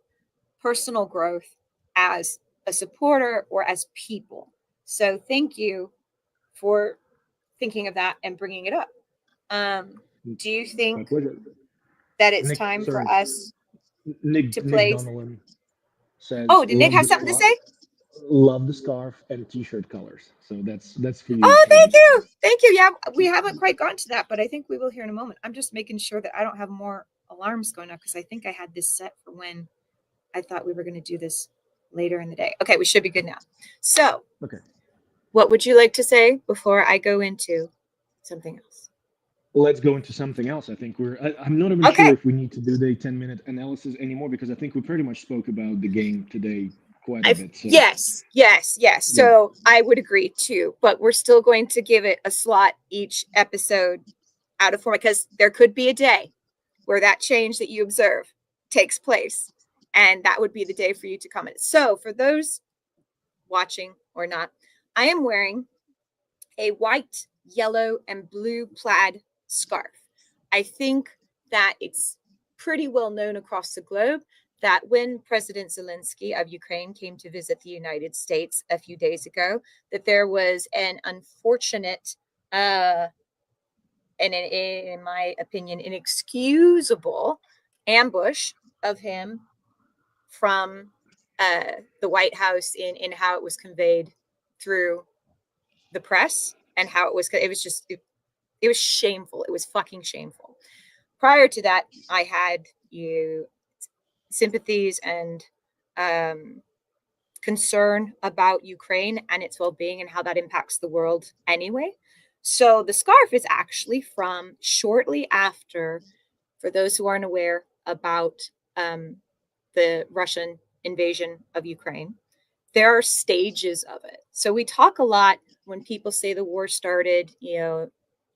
A: personal growth as a supporter or as people. So thank you for thinking of that and bringing it up. Do you think that it's time for us
B: Nick
A: to play?
B: Donovan says,
A: Oh, did Nick have something to say?
B: love the scarf and t-shirt colors. So that's for you,
A: Oh,
B: Katie.
A: thank you. Yeah, we haven't quite gotten to that, but I think we will here in a moment. I'm just making sure that I don't have more alarms going off because I think I had this set for when I thought we were going to do this later in the day. Okay, we should be good now. So,
B: Okay.
A: what would you like to say before I go into something else?
B: Let's go into something else. I think I'm not even sure
A: Okay.
B: if we need to do the 10-minute analysis anymore because I think we pretty much spoke about the game today quite a bit. So
A: Yes.
B: yeah.
A: So I would agree too, but we're still going to give it a slot each episode out of form because there could be a day where that change that you observe takes place, and that would be the day for you to comment. So for those watching or not, I am wearing a white, yellow, and blue plaid scarf. I think that it's pretty well known across the globe that when President Zelensky of Ukraine came to visit the United States a few days ago, that there was an unfortunate, and in my opinion, inexcusable ambush of him from the White House in how it was conveyed through the press and how it was just it was shameful. It was fucking shameful. Prior to that, I had sympathies and concern about Ukraine and its well-being and how that impacts the world anyway. So the scarf is actually from shortly after, for those who aren't aware about the Russian invasion of Ukraine. There are stages of it. So we talk a lot when people say the war started,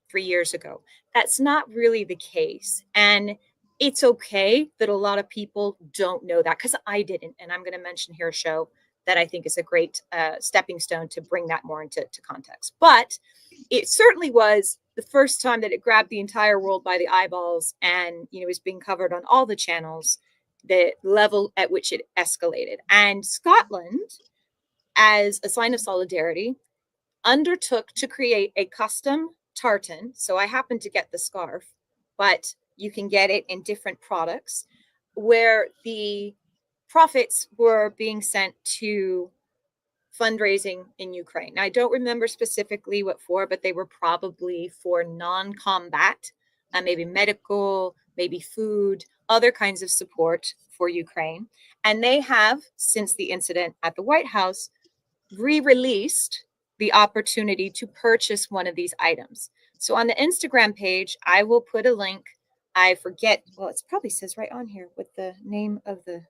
A: 3 years ago. That's not really the case. And it's okay that a lot of people don't know that because I didn't. And I'm going to mention here a show that I think is a great stepping stone to bring that more into context. But it certainly was the first time that it grabbed the entire world by the eyeballs and, was being covered on all the channels, the level at which it escalated. And Scotland, as a sign of solidarity, undertook to create a custom tartan. So I happened to get the scarf, but you can get it in different products where the profits were being sent to fundraising in Ukraine. Now, I don't remember specifically what for, but they were probably for non-combat, maybe medical, maybe food, other kinds of support for Ukraine. And they have, since the incident at the White House, re-released the opportunity to purchase one of these items. So on the Instagram page, I will put a link. I forget, well, it probably says right on here with the name of the.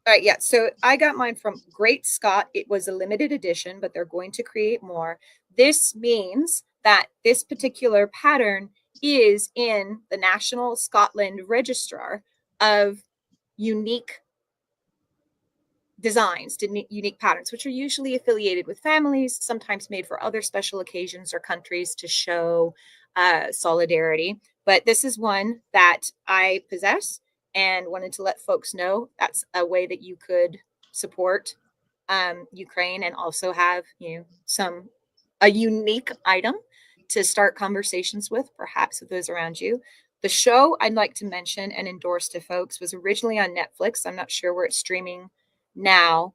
A: All right, yeah. So I got mine from Great Scott. It was a limited edition, but they're going to create more. This means that this particular pattern is in the National Scotland Registrar of unique designs, unique patterns, which are usually affiliated with families, sometimes made for other special occasions or countries to show solidarity. But this is one that I possess and wanted to let folks know that's a way that you could support Ukraine and also have, a unique item to start conversations with, perhaps with those around you. The show I'd like to mention and endorse to folks was originally on Netflix. I'm not sure where it's streaming now,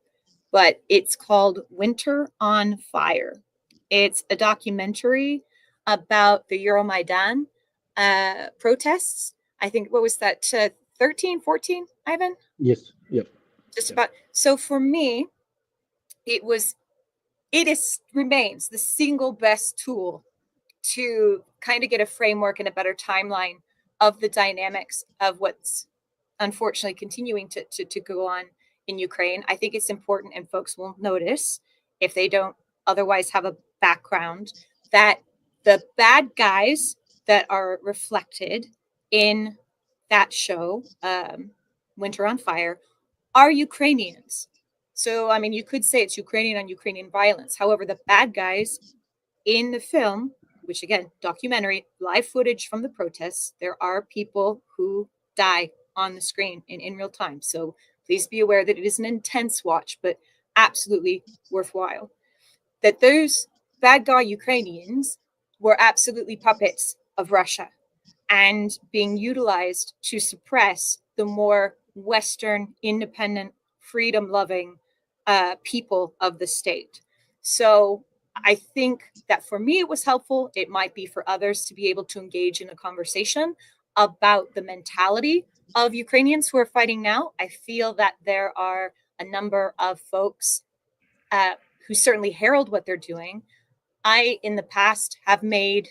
A: but it's called Winter on Fire. It's a documentary about the Euromaidan protests. I think, what was that, 13, 14, Ivan?
B: Yes. Yep.
A: Just about. So for me, it remains the single best tool to kind of get a framework and a better timeline of the dynamics of what's unfortunately continuing to go on in Ukraine. I think it's important, and folks will notice if they don't otherwise have a background, that the bad guys that are reflected in that show, Winter on Fire, are Ukrainians. So, I mean, you could say it's Ukrainian on Ukrainian violence. However, the bad guys in the film, which again, documentary, live footage from the protests, there are people who die on the screen in real time. So please be aware that it is an intense watch, but absolutely worthwhile. That those bad guy Ukrainians were absolutely puppets of Russia and being utilized to suppress the more Western, independent, freedom loving people of the state. So I think that for me, it was helpful. It might be for others to be able to engage in a conversation about the mentality of Ukrainians who are fighting now. I feel that there are a number of folks who certainly herald what they're doing. I, in the past, have made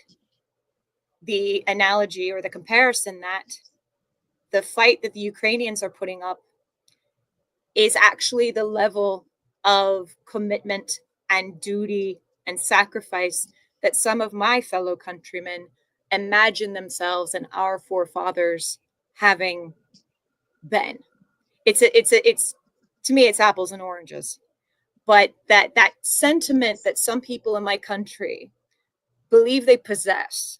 A: the analogy or the comparison that the fight that the Ukrainians are putting up is actually the level of commitment and duty and sacrifice that some of my fellow countrymen imagine themselves and our forefathers having been. It's to me, it's apples and oranges. But that sentiment that some people in my country believe they possess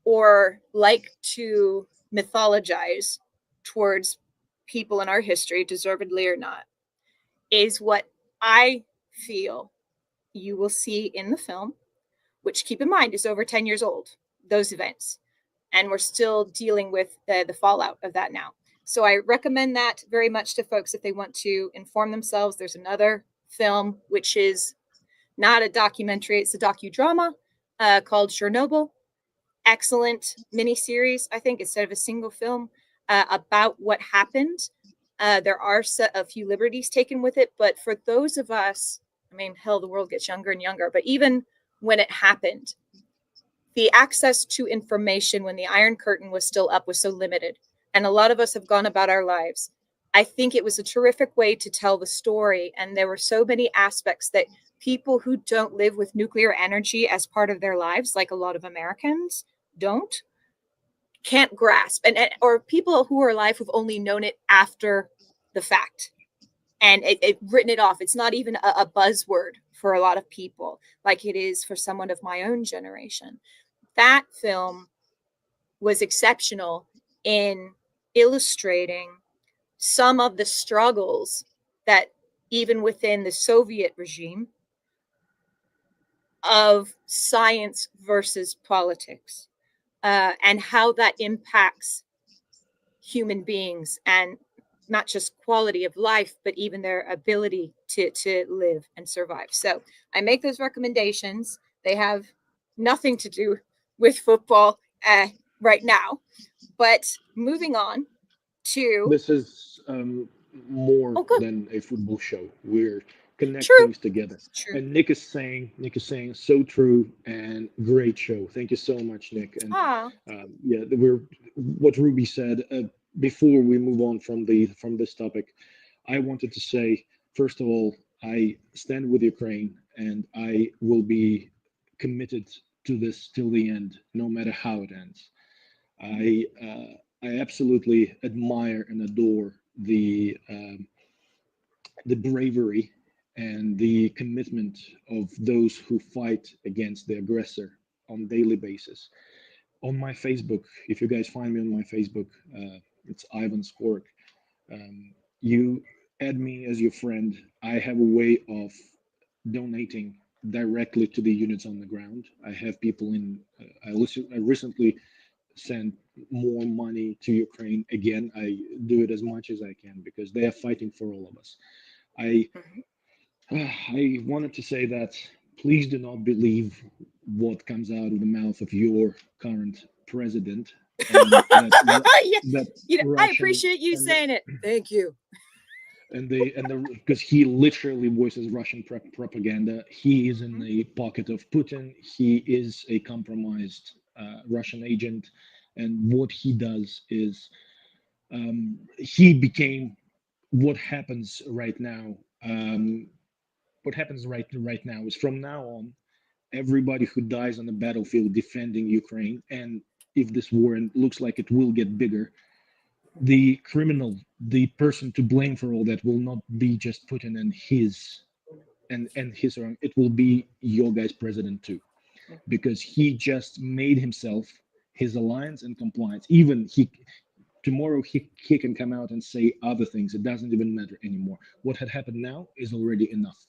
A: or like to mythologize towards people in our history, deservedly or not, is what I feel you will see in the film, which, keep in mind, is over 10 years old, those events. And we're still dealing with the fallout of that now. So I recommend that very much to folks if they want to inform themselves. There's another film, which is not a documentary, it's a docudrama called Chernobyl. Excellent miniseries, I think, instead of a single film about what happened. There are a few liberties taken with it, but for those of us, I mean, hell, the world gets younger and younger, but even when it happened, the access to information when the Iron Curtain was still up was so limited. And a lot of us have gone about our lives. I think it was a terrific way to tell the story. And there were so many aspects that people who don't live with nuclear energy as part of their lives, like a lot of Americans can't grasp, or people who are alive who've only known it after the fact and it written it off. It's not even a buzzword for a lot of people like it is for someone of my own generation. That film was exceptional in illustrating some of the struggles that even within the Soviet regime of science versus politics, and how that impacts human beings and not just quality of life, but even their ability to live and survive. So I make those recommendations. They have nothing to do with football right now, but moving on to
B: This is more
A: oh, good.
B: than a football show. We're connect
A: True.
B: things together.
A: True.
B: And Nick is saying so true and great show. Thank you so much, Nick. And yeah, we're what Ruby said. Before we move on from this topic, I wanted to say first of all, I stand with Ukraine, and I will be committed to this till the end, no matter how it ends. I absolutely admire and adore the bravery and the commitment of those who fight against the aggressor on daily basis. On my Facebook, if you guys find me on my Facebook, it's Ivan Skork. You add me as your friend. I have a way of donating directly to the units on the ground. I have people in. I recently sent more money to Ukraine. Again, I do it as much as I can because they are fighting for all of us. I I wanted to say that please do not believe what comes out of the mouth of your current president. And that
A: I appreciate you saying it. Thank you.
B: And the because he literally voices Russian propaganda. He is in the pocket of Putin. He is a compromised Russian agent, and what he does is he became what happens right now. What happens right now is from now on, everybody who dies on the battlefield defending Ukraine, and if this war looks like it will get bigger, the criminal, the person to blame for all that will not be just Putin and his own. It will be your guy's president too, because he just made himself his alliance and compliance. Even tomorrow he can come out and say other things. It doesn't even matter anymore. What had happened now is already enough.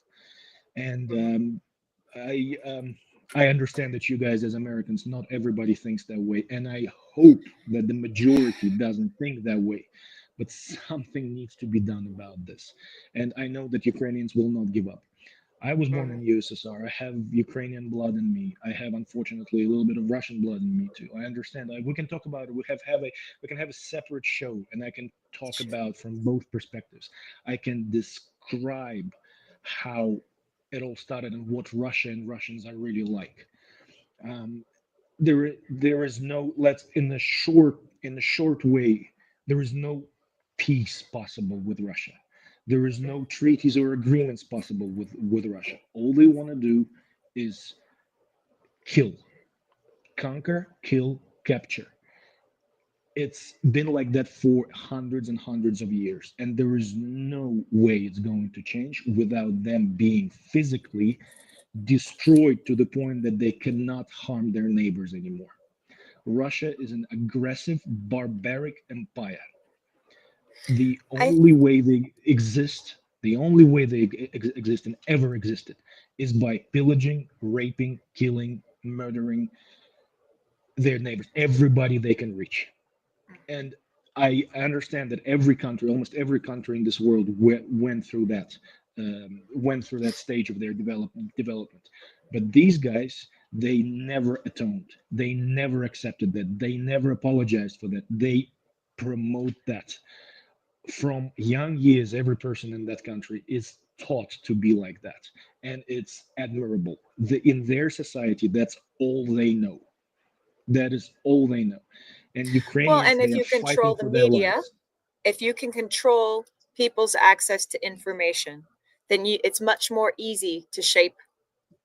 B: And I understand that you guys as Americans, not everybody thinks that way, and I hope that the majority doesn't think that way. but something needs to be done about this. And I know that Ukrainians will not give up. I was born in USSR. I have Ukrainian blood in me. I have, unfortunately, a little bit of Russian blood in me too. I understand. We can talk about it. We can have a separate show, and I can talk about from both perspectives. I can describe how it all started and what Russia and Russians are really like. Um, there is no, let's in the short way, there is no peace possible with Russia. There is no treaties or agreements possible with Russia. All they want to do is kill, conquer, kill, capture. It's been like that for hundreds and hundreds of years, and there is no way it's going to change without them being physically destroyed to the point that they cannot harm their neighbors anymore. Russia is an aggressive, barbaric empire. The
A: I
B: only way they exist, the only way they exist and ever existed, is by pillaging, raping, killing, murdering their neighbors, everybody they can reach. And I understand that every country, almost every country in this world, went through that stage of their development. But these guys, they never atoned. They never accepted that. They never apologized for that. They promote that from young years. Every person in that country is taught to be like that, and it's admirable. In their society, that's all they know. That is all they know. And
A: well,
B: Ukrainians,
A: and
B: they
A: if
B: are
A: you
B: fighting
A: control the
B: for their
A: media,
B: lives.
A: if you can control people's access to information, then it's much more easy to shape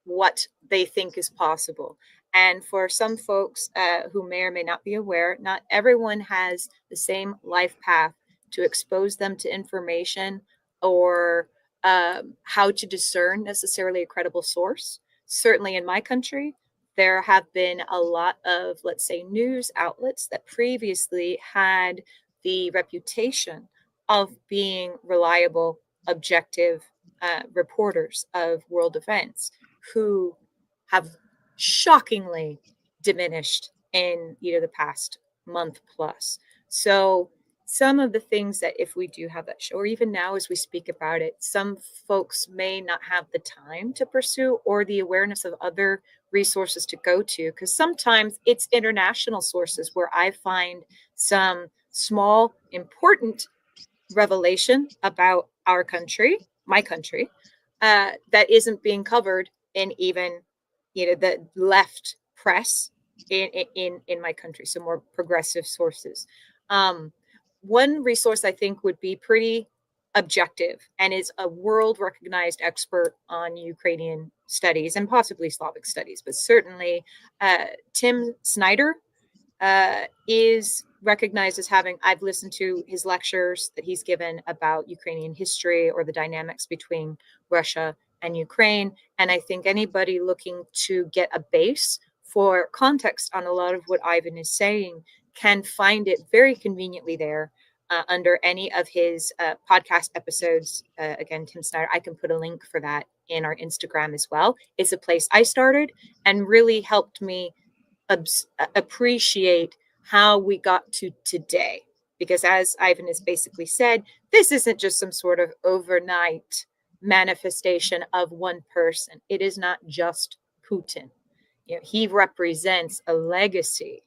A: what they think is possible. And for some folks who may or may not be aware, not everyone has the same life path to expose them to information or how to discern necessarily a credible source. Certainly in my country, there have been a lot of, let's say, news outlets that previously had the reputation of being reliable, objective reporters of world events who have shockingly diminished in the past month plus. So some of the things that if we do have that show, or even now as we speak about it, some folks may not have the time to pursue or the awareness of other resources to go to, because sometimes it's international sources where I find some small important revelation about our country, my country, that isn't being covered in even the left press in my country. So more progressive sources. Um, One resource I think would be pretty objective and is a world recognized expert on Ukrainian studies and possibly Slavic studies, but certainly Tim Snyder is recognized as having, I've listened to his lectures that he's given about Ukrainian history or the dynamics between Russia and Ukraine. And I think anybody looking to get a base for context on a lot of what Ivan is saying can find it very conveniently there. Under any of his podcast episodes. Again, Tim Snyder, I can put a link for that in our Instagram as well. It's a place I started and really helped me appreciate how we got to today. Because as Ivan has basically said, this isn't just some sort of overnight manifestation of one person. It is not just Putin. He represents a legacy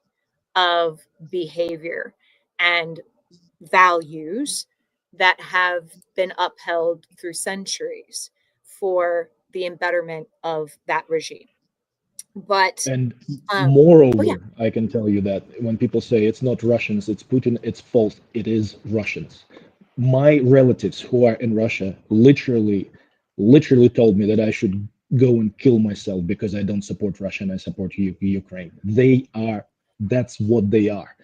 A: of behavior and values that have been upheld through centuries for the embetterment of that regime. But
B: And
A: oh yeah,
B: moreover, I can tell you that when people say it's not Russians, it's Putin, it's false. It is Russians. My relatives who are in Russia literally told me that I should go and kill myself because I don't support Russia and I support Ukraine. That's what they are.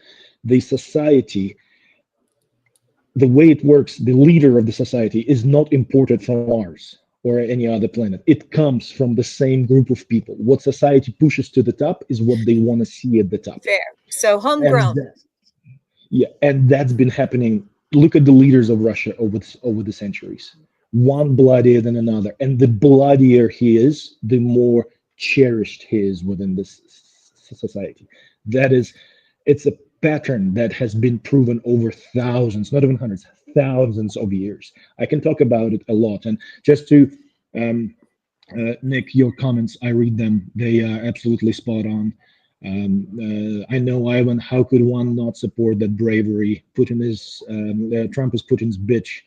B: The society, the way it works, the leader of the society is not imported from Mars or any other planet. It comes from the same group of people. What society pushes to the top is what they want to see at the top.
A: fair. So
B: And
A: homegrown.
B: yeah, and that's been happening. Look at the leaders of Russia over the centuries. One bloodier than another, and the bloodier he is, the more cherished he is within this society. That is, it's a pattern that has been proven over thousands, not even hundreds, thousands of years. I can talk about it a lot. And just to um, Nick, your comments, I read them. They are absolutely spot on. I know, Ivan, how could one not support that bravery? Trump is Putin's bitch.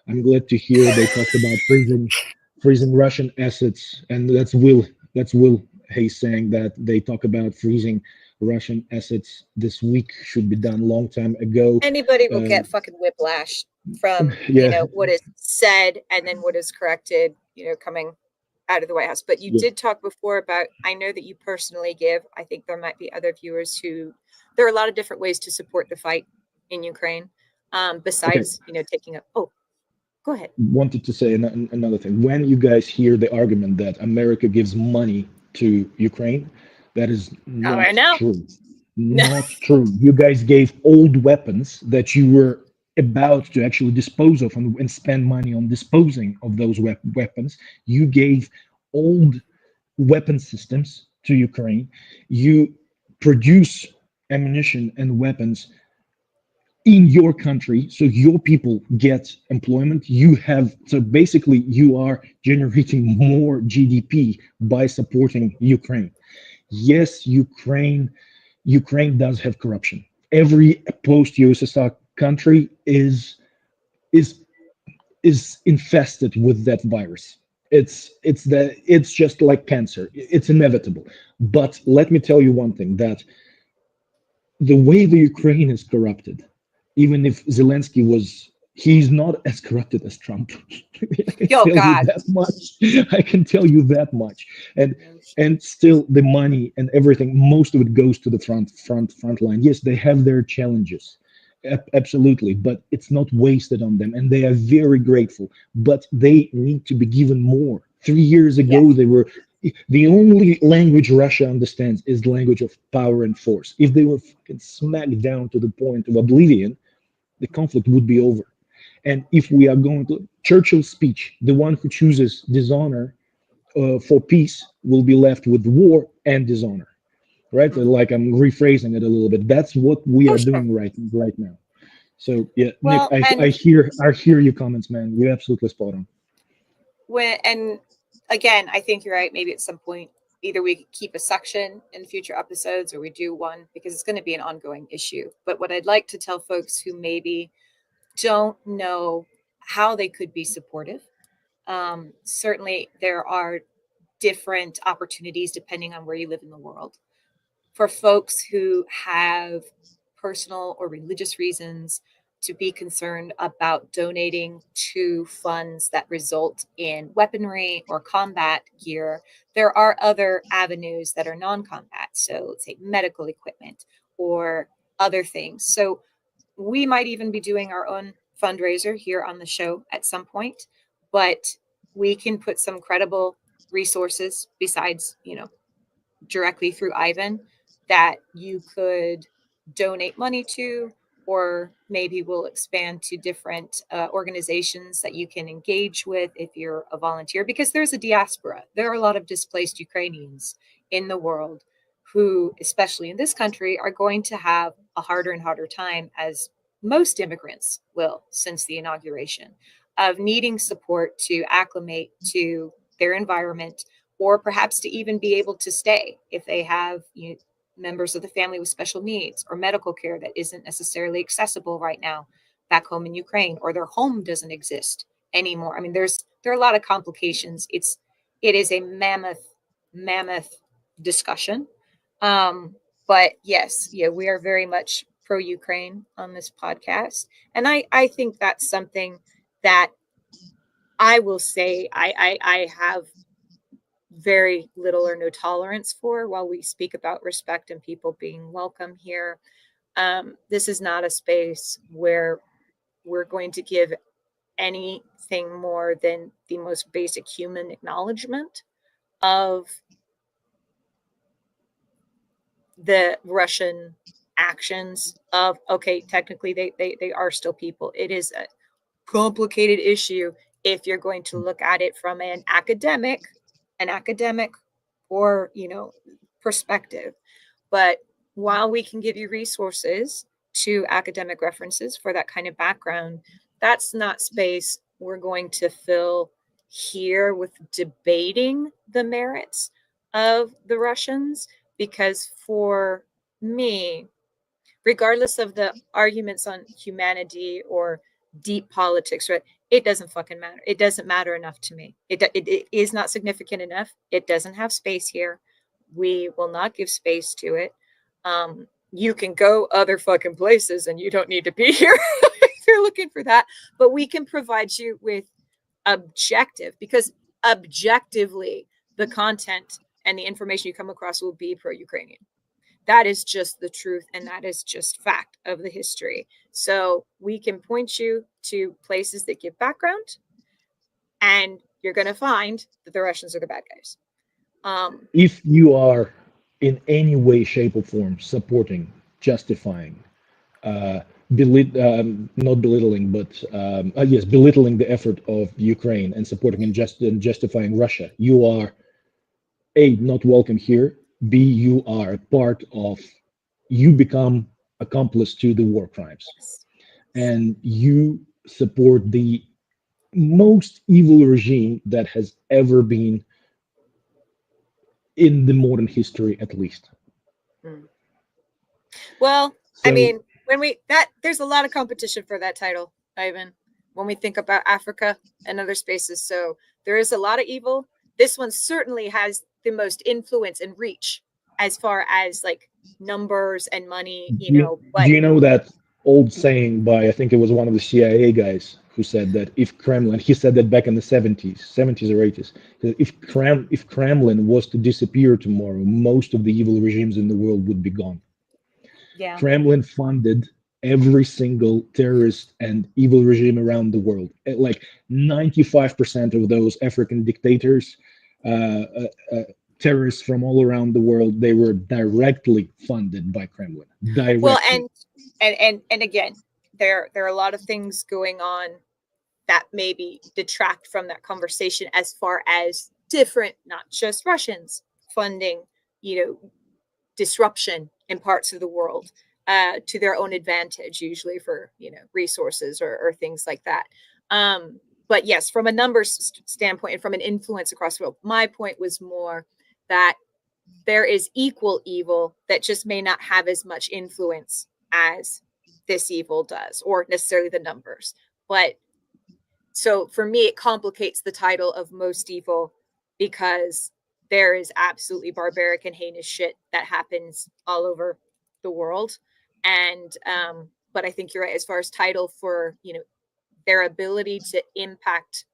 B: I'm glad to hear they talked about freezing Russian assets, and that's Will Hayes saying that they talk about freezing Russian assets this week should be done long time ago.
A: Anybody will
B: Uh,
A: get fucking whiplash from,
B: yeah,
A: what is said and then what is corrected, coming out of the White House. But you
B: yeah,
A: did talk before about, I know that you personally give, I think there might be other viewers who, there are a lot of different ways to support the fight in Ukraine,
B: okay.
A: besides, taking up, oh, go ahead.
B: Wanted to say another thing. When you guys hear the argument that America gives money to Ukraine, that is
A: All
B: not
A: right now.
B: true. Not true. You guys gave old weapons that you were about to actually dispose of and spend money on disposing of those weapons. You gave old weapon systems to Ukraine. You produce ammunition and weapons in your country, so your people get employment. You have, so basically you are generating more GDP by supporting Ukraine. Yes, Ukraine does have corruption. Every post USSR country is is infested with that virus. It's just like cancer. It's inevitable. But let me tell you one thing, that the way the Ukraine is corrupted, even if Zelensky was, he's not as corrupted as Trump. I can
A: Oh
B: tell you
A: God.
B: that much. I can tell you that much. And still the money and everything, most of it goes to the front line. Yes, they have their challenges. Absolutely, but it's not wasted on them, and they are very grateful. But they need to be given more. 3 years
A: Yes.
B: ago, they were, the only language Russia understands is the language of power and force. If they were fucking smacked down to the point of oblivion, the conflict would be over. And if we are going to Churchill's speech, the one who chooses dishonor for peace will be left with war and dishonor. Right?
A: Mhm.
B: Like, I'm rephrasing it a little bit. That's what we
A: Oh,
B: are
A: sure.
B: doing right now. So yeah, Nick,
A: Well,
B: I hear your comments, man. You're absolutely spot on.
A: and again, I think you're right. Maybe at some point, either we keep a section in future episodes or we do one, because it's going to be an ongoing issue. But what I'd like to tell folks who maybe don't know how they could be supportive, certainly there are different opportunities depending on where you live in the world. For folks who have personal or religious reasons to be concerned about donating to funds that result in weaponry or combat gear, there are other avenues that are non combat. So, say medical equipment or other things. So, we might even be doing our own fundraiser here on the show at some point, but we can put some credible resources besides, directly through Ivan that you could donate money to, or maybe we'll expand to different organizations that you can engage with if you're a volunteer, because there's a diaspora. There are a lot of displaced Ukrainians in the world who, especially in this country, are going to have a harder and harder time, as most immigrants will since the inauguration, of needing support to acclimate to their environment, or perhaps to even be able to stay if they have members of the family with special needs or medical care that isn't necessarily accessible right now back home in Ukraine, or their home doesn't exist anymore. I mean, there are a lot of complications. It is a mammoth discussion. But yes, yeah, we are very much pro Ukraine on this podcast, and I think that's something that I will say I have very little or no tolerance for, while we speak about respect and people being welcome here. This is not a space where we're going to give anything more than the most basic human acknowledgement of the Russian actions. Of, okay, technically they are still people. It is a complicated issue if you're going to look at it from an academic or perspective. But while we can give you resources to academic references for that kind of background, that's not space we're going to fill here with debating the merits of the Russians, because for me, regardless of the arguments on humanity or deep politics, right? It doesn't fucking matter. It doesn't matter enough to me. It is not significant enough. It doesn't have space here. We will not give space to it. You can go other fucking places and you don't need to be here if you're looking for that. But we can provide you with objective, because objectively, the content and the information you come across will be pro-Ukrainian. That is just the truth, and that is just fact of the history. So we can point you to places that give background, and you're going to find that the Russians are the bad guys.
B: If you are in any way, shape, or form supporting, justifying, not belittling, but yes, belittling the effort of Ukraine and supporting and justifying Russia, you are A, not welcome here. B, you are part of, you become accomplice to the war crimes.
A: Yes.
B: And you support the most evil regime that has ever been in the modern history, at least.
A: Well,
B: So,
A: I mean, there's a lot of competition for that title, Ivan, when we think about Africa and other spaces. So there is a lot of evil. This one certainly has the most influence and reach as far as like numbers and money,
B: do
A: but
B: you know that old saying by, I think it was one of the CIA guys who said that if Kremlin, he said that back in the 70s or 80s, that if Kremlin was to disappear tomorrow, most of the evil regimes in the world would be gone.
A: yeah.
B: Kremlin funded every single terrorist and evil regime around the world. Like 95% of those African dictators, terrorists from all around the world, they were directly funded by Kremlin. Directly.
A: Well, and again, there are a lot of things going on that maybe detract from that conversation as far as different, not just Russians, funding, disruption in parts of the world to their own advantage, usually for resources or things like that. But yes, from a numbers standpoint and from an influence across the world, my point was more that there is equal evil that just may not have as much influence as this evil does, or necessarily the numbers. But so for me, it complicates the title of most evil, because there is absolutely barbaric and heinous shit that happens all over the world. And but I think you're right as far as title for their ability to impact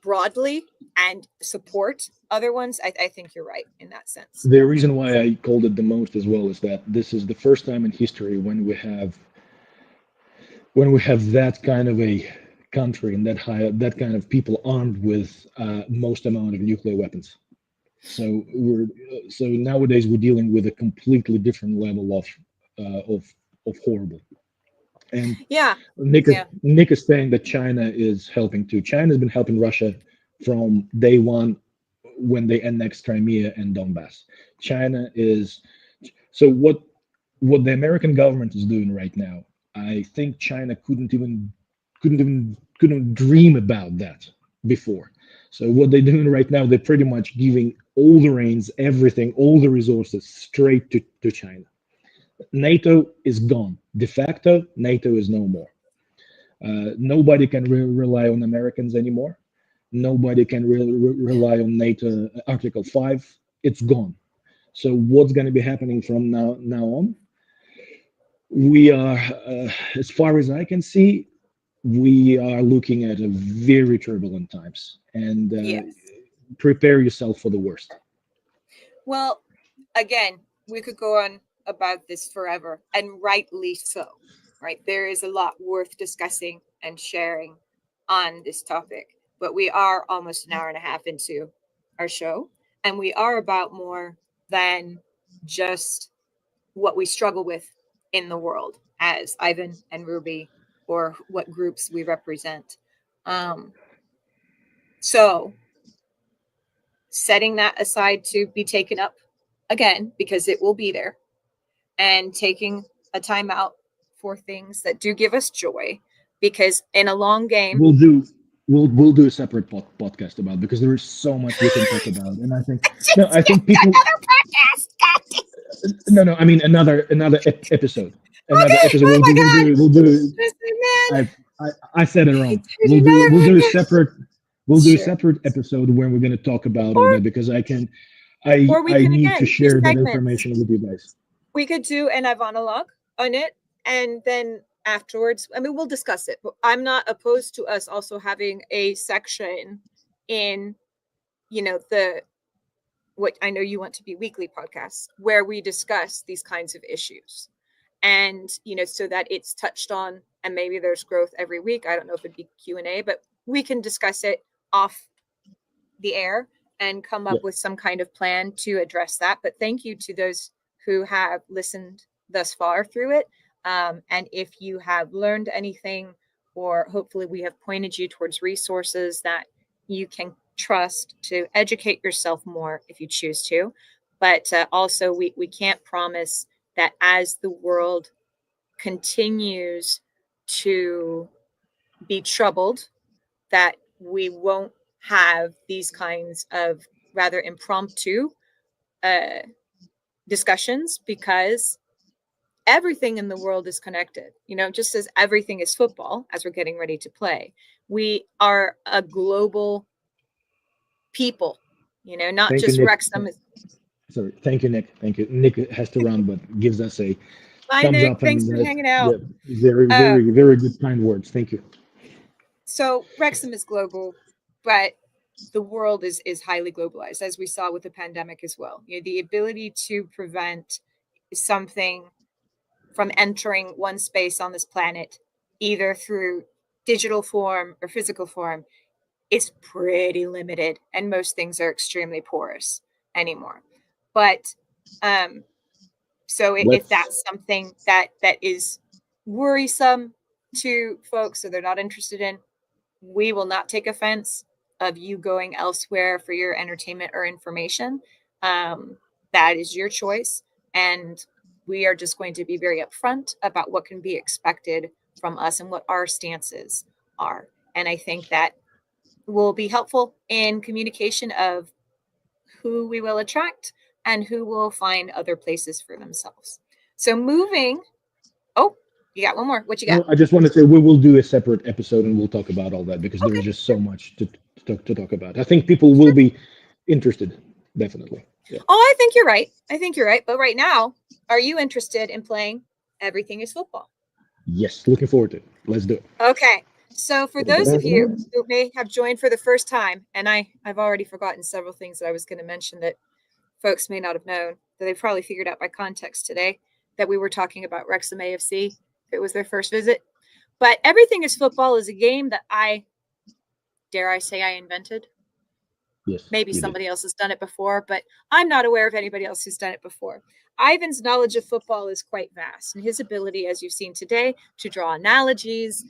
A: broadly and support other ones. I think you're right in that sense.
B: The reason why I called it the most as well is that this is the first time in history when we have that kind of a country and that kind of people armed with most amount of nuclear weapons. So nowadays we're dealing with a completely different level of horrible. And
A: yeah,
B: Nick is saying that China is helping too. China has been helping Russia from day one when they annexed Crimea and Donbass. China is so what the American government is doing right now. I think China couldn't dream about that before. So what they're doing right now, they're pretty much giving all the reins, everything, all the resources straight to China. NATO is gone. De facto, NATO is no more. Nobody can rely on Americans anymore. Nobody can rely on NATO Article 5. It's gone. So what's going to be happening from now on? We are, as far as I can see, we are looking at a very turbulent times. And
A: yes.
B: Prepare yourself for the worst.
A: Well, again, we could go on about this forever, and rightly so, right? There is a lot worth discussing and sharing on this topic, but we are almost an hour and a half into our show, and we are about more than just what we struggle with in the world as Ivan and Ruby, or what groups we represent. So setting that aside to be taken up again, because it will be there and taking a time out for things that do give us joy, because in a long game,
B: We'll do a separate podcast about it, because there is so much we can talk about, and I think no,
A: just
B: I think
A: get
B: people
A: another podcast. God damn.
B: no, I mean another episode,
A: Okay. Oh
B: We'll
A: my
B: do
A: God.
B: we'll do
A: Listen, man.
B: I, I said it wrong.
A: It's another
B: We'll do a
A: podcast.
B: separate
A: Sure.
B: episode where we're going to talk about all
A: Or
B: that, because
A: or we
B: I
A: could
B: need to
A: again do
B: share that
A: segments.
B: information with you guys.
A: We could do an Ivanologue on it, and then afterwards, I mean, we'll discuss it. But I'm not opposed to us also having a section in, the what I know you want to be weekly podcasts where we discuss these kinds of issues, and so that it's touched on, and maybe there's growth every week. I don't know if it'd be Q&A, but we can discuss it off the air and come up
B: Yeah.
A: with some kind of plan to address that. But thank you to those who have listened thus far through it. And if you have learned anything, or hopefully we have pointed you towards resources that you can trust to educate yourself more if you choose to. But also, we can't promise that as the world continues to be troubled, that we won't have these kinds of rather impromptu discussions, because everything in the world is connected. Just as everything is football, as we're getting ready to play, we are a global people, not
B: Thank you,
A: just
B: Nick.
A: Wrexham.
B: Sorry, thank you, Nick. Thank you. Nick has to run, but gives us a
A: Bye,
B: thumbs
A: Nick.
B: up,
A: Thanks
B: and
A: for hanging
B: yeah,
A: out.
B: very, very good, kind words. Thank you.
A: So Wrexham is global, but the world is highly globalized, as we saw with the pandemic as well. The ability to prevent something from entering one space on this planet, either through digital form or physical form, is pretty limited, and most things are extremely porous anymore. But so if
B: Let's
A: that's something that is worrisome to folks, or they're not interested in, we will not take offense of you going elsewhere for your entertainment or information. That is your choice, and we are just going to be very upfront about what can be expected from us and what our stances are. And I think that will be helpful in communication of who we will attract and who will find other places for themselves. So moving, oh, you got one more. What you got?
B: No, I just want to say we will do a separate episode, and we'll talk about all that, because there is
A: Okay,
B: just so much to talk about. I think people will be interested, definitely. Yeah.
A: Oh, I think you're right. But right now, are you interested in playing Everything is Football?
B: Yes, looking forward to it. Let's do it.
A: Okay. So for those of you who may have joined for the first time, and I've already forgotten several things that I was going to mention that folks may not have known, that they probably figured out by context today, that we were talking about Wrexham AFC if it was their first visit. But Everything is Football is a game that dare I say, I invented.
B: Yes.
A: Maybe somebody else has done it before, but I'm not aware of anybody else who's done it before. Ivan's knowledge of football is quite vast, and his ability, as you've seen today, to draw analogies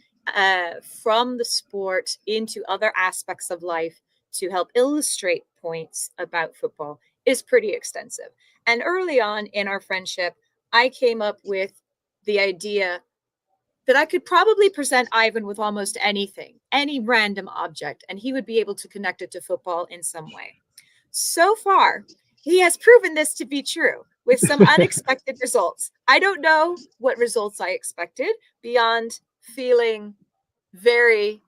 A: from the sport into other aspects of life to help illustrate points about football is pretty extensive. And early on in our friendship, I came up with the idea that I could probably present Ivan with almost anything, any random object, and he would be able to connect it to football in some way. So far, he has proven this to be true with some unexpected results. I don't know what results I expected beyond feeling very,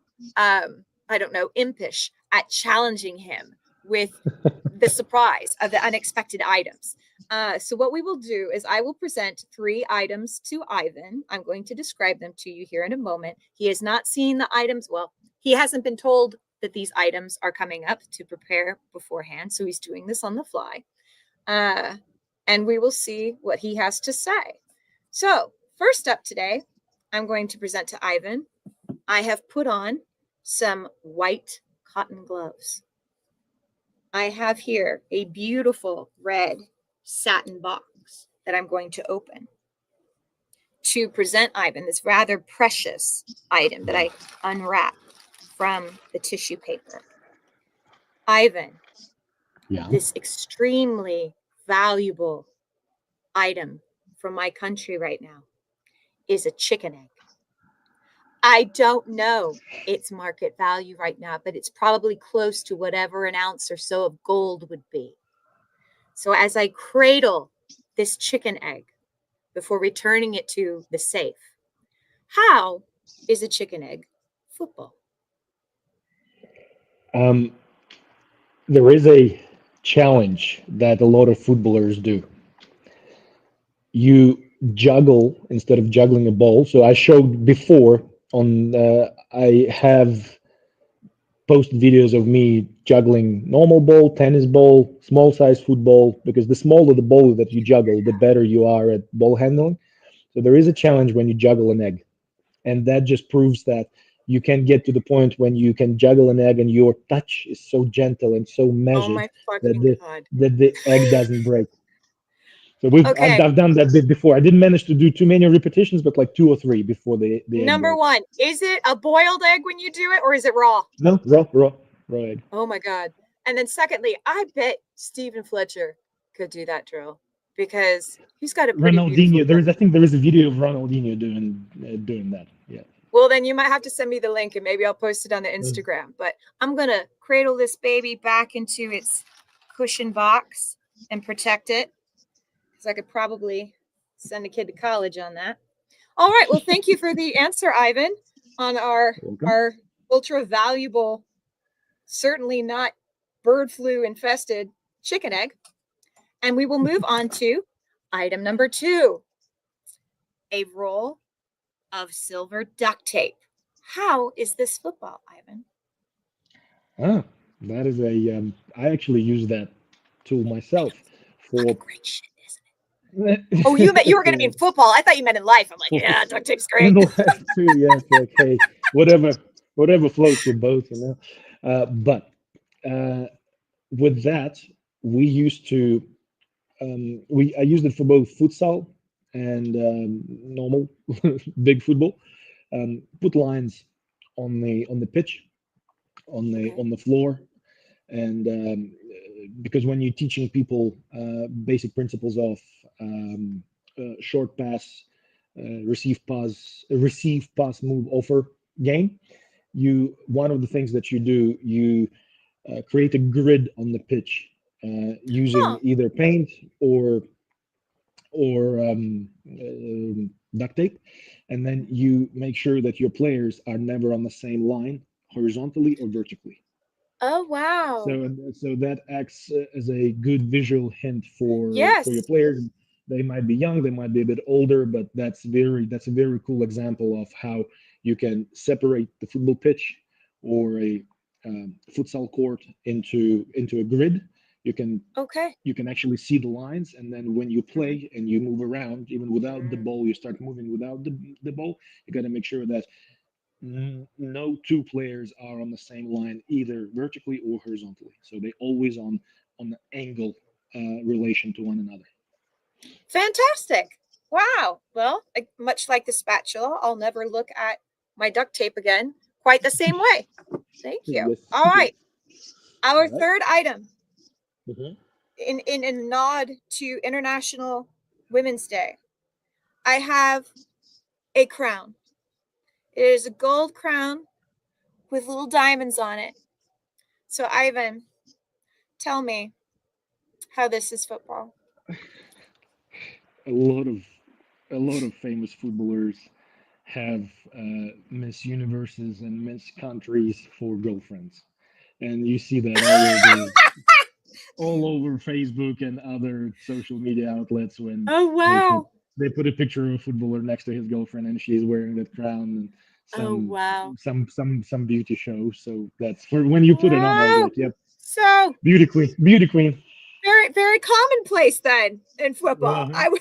A: impish at challenging him with the surprise of the unexpected items. So what we will do is I will present 3 items to Ivan. I'm going to describe them to you here in a moment. He has not seen the items. Well, he hasn't been told that these items are coming up to prepare beforehand. So he's doing this on the fly. And we will see what he has to say. So first up today, I'm going to present to Ivan. I have put on some white cotton gloves. I have here a beautiful red satin box that I'm going to open to present Ivan this rather precious item that I unwrap from the tissue paper. Ivan,
B: Yeah.
A: this extremely valuable item from my country right now is a chicken egg. I don't know its market value right now, but it's probably close to whatever an ounce or so of gold would be. So as I cradle this chicken egg before returning it to the safe, how is a chicken egg football?
B: There is a challenge that a lot of footballers do. You juggle instead of juggling a ball. So I showed before on, I have post videos of me juggling normal ball, tennis ball, small size football, because the smaller the ball that you juggle, the better you are at ball handling. So there is a challenge when you juggle an egg. And that just proves that you can get to the point when you can juggle an egg and your touch is so gentle and so
A: Oh
B: measured
A: my
B: that
A: fucking
B: the
A: God.
B: that the egg doesn't break. So
A: Okay.
B: I've done that bit before. I didn't manage to do too many repetitions, but like 2 or 3 before the egg
A: Number
B: broke.
A: one, is it a boiled egg when you do it or is it raw?
B: No, raw egg.
A: Oh my God. And then secondly, I bet Stephen Fletcher could do that drill because he's got a pretty beautiful.
B: Ronaldinho, I think there is a video of Ronaldinho doing that. Yeah.
A: Well, then you might have to send me the link and maybe I'll post it on the Instagram. But I'm going to cradle this baby back into its cushion box and protect it because I could probably send a kid to college on that. All right. Well, thank you for the answer, Ivan, on our ultra valuable, certainly not bird flu infested chicken egg. And we will move on to item number 2, a roll of silver duct tape. How is this football, Ivan?
B: That is I actually use that tool myself for
A: great shit, isn't it? Oh, you were going to be in football. I thought you meant in life. I'm like, yeah, duct tape's great.
B: In life too, yeah. It's like, hey, whatever floats your boat, you know. But with that, we used to I used it for both futsal and normal big football. Put lines on the pitch, on the floor, and because when you're teaching people basic principles of short pass, receive pass, move, offer game, one of the things that you do, you create a grid on the pitch using either paint or duct tape, and then you make sure that your players are never on the same line, horizontally or vertically.
A: Oh, wow.
B: So that acts as a good visual hint for your players. They might be young, they might be a bit older, but that's a very cool example of how you can separate the football pitch or a futsal court into a grid. You can actually see the lines, and then when you play and you move around, even without the ball, you start moving without the ball. You got to make sure that no 2 players are on the same line, either vertically or horizontally. So they always on the angle relation to one another.
A: Fantastic. Wow. Well, much like the spatula, I'll never look at my duct tape again quite the same way. Thank you. Yes. All right. Our third item, in a nod to International Women's Day, I have a crown. It is a gold crown with little diamonds on it. So, Ivan, tell me how this is football.
B: A lot of famous footballers have Miss Universes and Miss Countries for girlfriends, and you see that all over Facebook and other social media outlets when they put a picture of a footballer next to his girlfriend and she's wearing that crown and some beauty show. So that's for when you put it on. I was like, yep.
A: So
B: beauty queen.
A: Very, very commonplace then in football. I was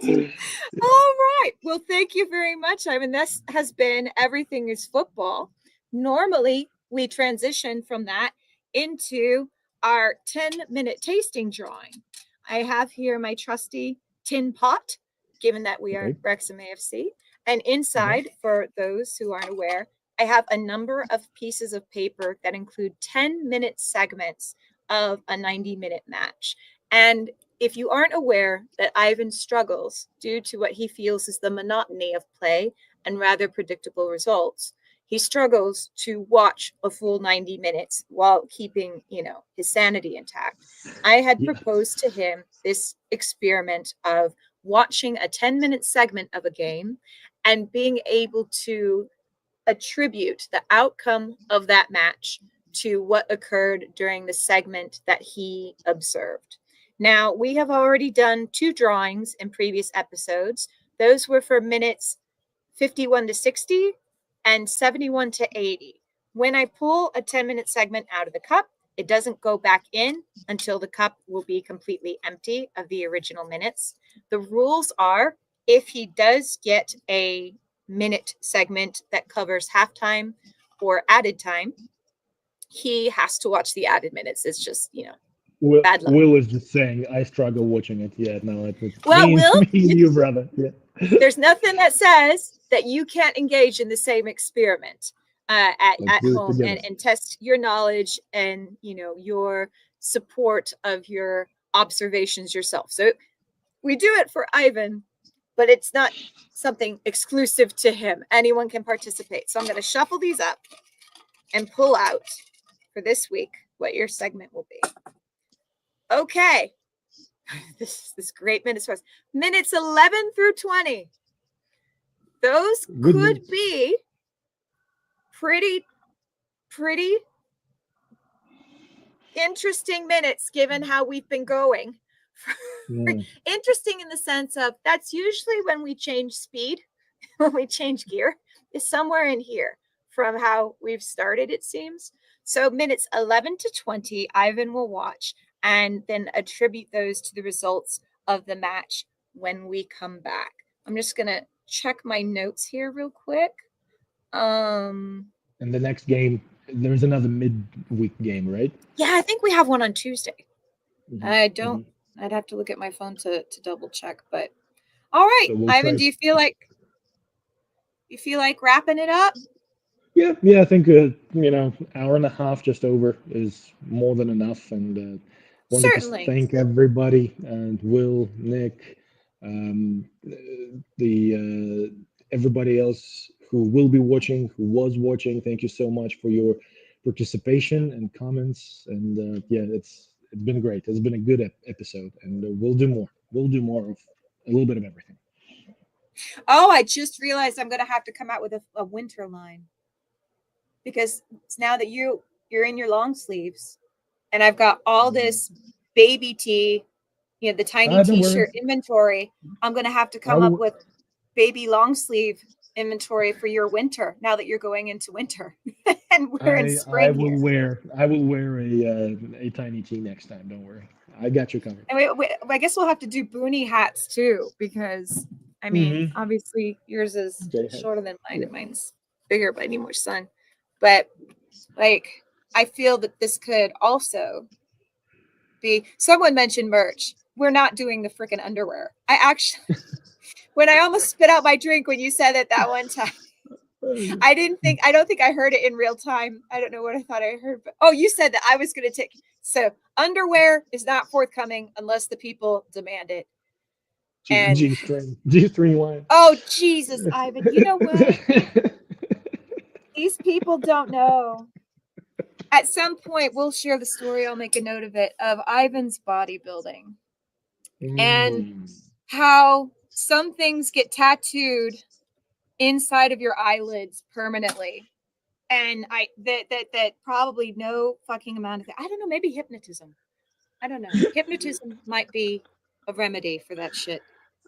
A: All right. Well, thank you very much, Ivan. This has been Everything is Football. Normally, we transition from that into our 10-minute tasting drawing. I have here my trusty tin pot, given that we are Wrexham AFC. And inside, for those who aren't aware, I have a number of pieces of paper that include 10-minute segments of a 90-minute match. And if you aren't aware that Ivan struggles due to what he feels is the monotony of play and rather predictable results, he struggles to watch a full 90 minutes while keeping, his sanity intact. I had
B: Yeah.
A: proposed to him this experiment of watching a 10-minute segment of a game and being able to attribute the outcome of that match to what occurred during the segment that he observed. Now, we have already done 2 drawings in previous episodes. Those were for minutes 51 to 60 and 71 to 80. When I pull a 10-minute segment out of the cup, it doesn't go back in until the cup will be completely empty of the original minutes. The rules are, if he does get a minute segment that covers halftime or added time, he has to watch the added minutes. It's just, bad luck.
B: Will is just saying, I struggle watching it. Yeah, no, it's
A: Well, Will,
B: me and you, brother. Yeah.
A: there's nothing that says that you can't engage in the same experiment at
B: Let's do it
A: home
B: together.
A: and test your knowledge and your support of your observations yourself. So we do it for Ivan, but it's not something exclusive to him. Anyone can participate. So I'm going to shuffle these up and pull out for this week what your segment will be. Okay. This great minutes for us. Minutes 11 through 20. Those
B: Good
A: could
B: minutes.
A: be pretty interesting minutes given how we've been going.
B: Yeah.
A: Interesting in the sense of that's usually when we change speed, when we change gear, is somewhere in here from how we've started, it seems. So minutes 11 to 20, Ivan will watch and then attribute those to the results of the match when we come back. I'm just going to check my notes here real quick.
B: And the next game, there's another midweek game, right?
A: Yeah, I think we have one on Tuesday.
B: Mhm.
A: I don't. I'd have to look at my phone to double check. But all right,
B: So we'll
A: Ivan,
B: try-
A: do you feel like wrapping it up?
B: Yeah, I think hour and a half just over is more than enough. And wanted to
A: Certainly.
B: thank everybody and Will, Nick, everybody else who will be watching, who was watching. Thank you so much for your participation and comments. And yeah, it's been great. It's been a good episode, and we'll do more. We'll do more of a little bit of everything.
A: Oh, I just realized I'm going to have to come out with a winter line because it's now that you're in your long sleeves, and I've got all this baby tee, the tiny
B: Don't worry.
A: t-shirt inventory. I'm going to have to come up with baby long sleeve inventory for your winter now that you're going into winter and we're in spring.
B: I will wear a tiny tee next time. Don't worry. I got you covered.
A: And I guess we'll have to do boonie hats too, because I mean, obviously yours is shorter than mine, and mine's bigger, but I need more sun. But like, I feel that this could also be. Someone mentioned merch. We're not doing the freaking underwear. I actually, when I almost spit out my drink when you said it that one time, I don't think I heard it in real time. I don't know what I thought I heard, but you said that I was going to take. So underwear is not forthcoming unless the people demand it. And
B: G-string line.
A: Oh, Jesus, Ivan. You know what? These people don't know. At some point, we'll share the story. I'll make a note of it, of Ivan's bodybuilding and how some things get tattooed inside of your eyelids permanently. And that probably no fucking amount of I don't know, maybe hypnotism. I don't know. Hypnotism might be a remedy for that shit.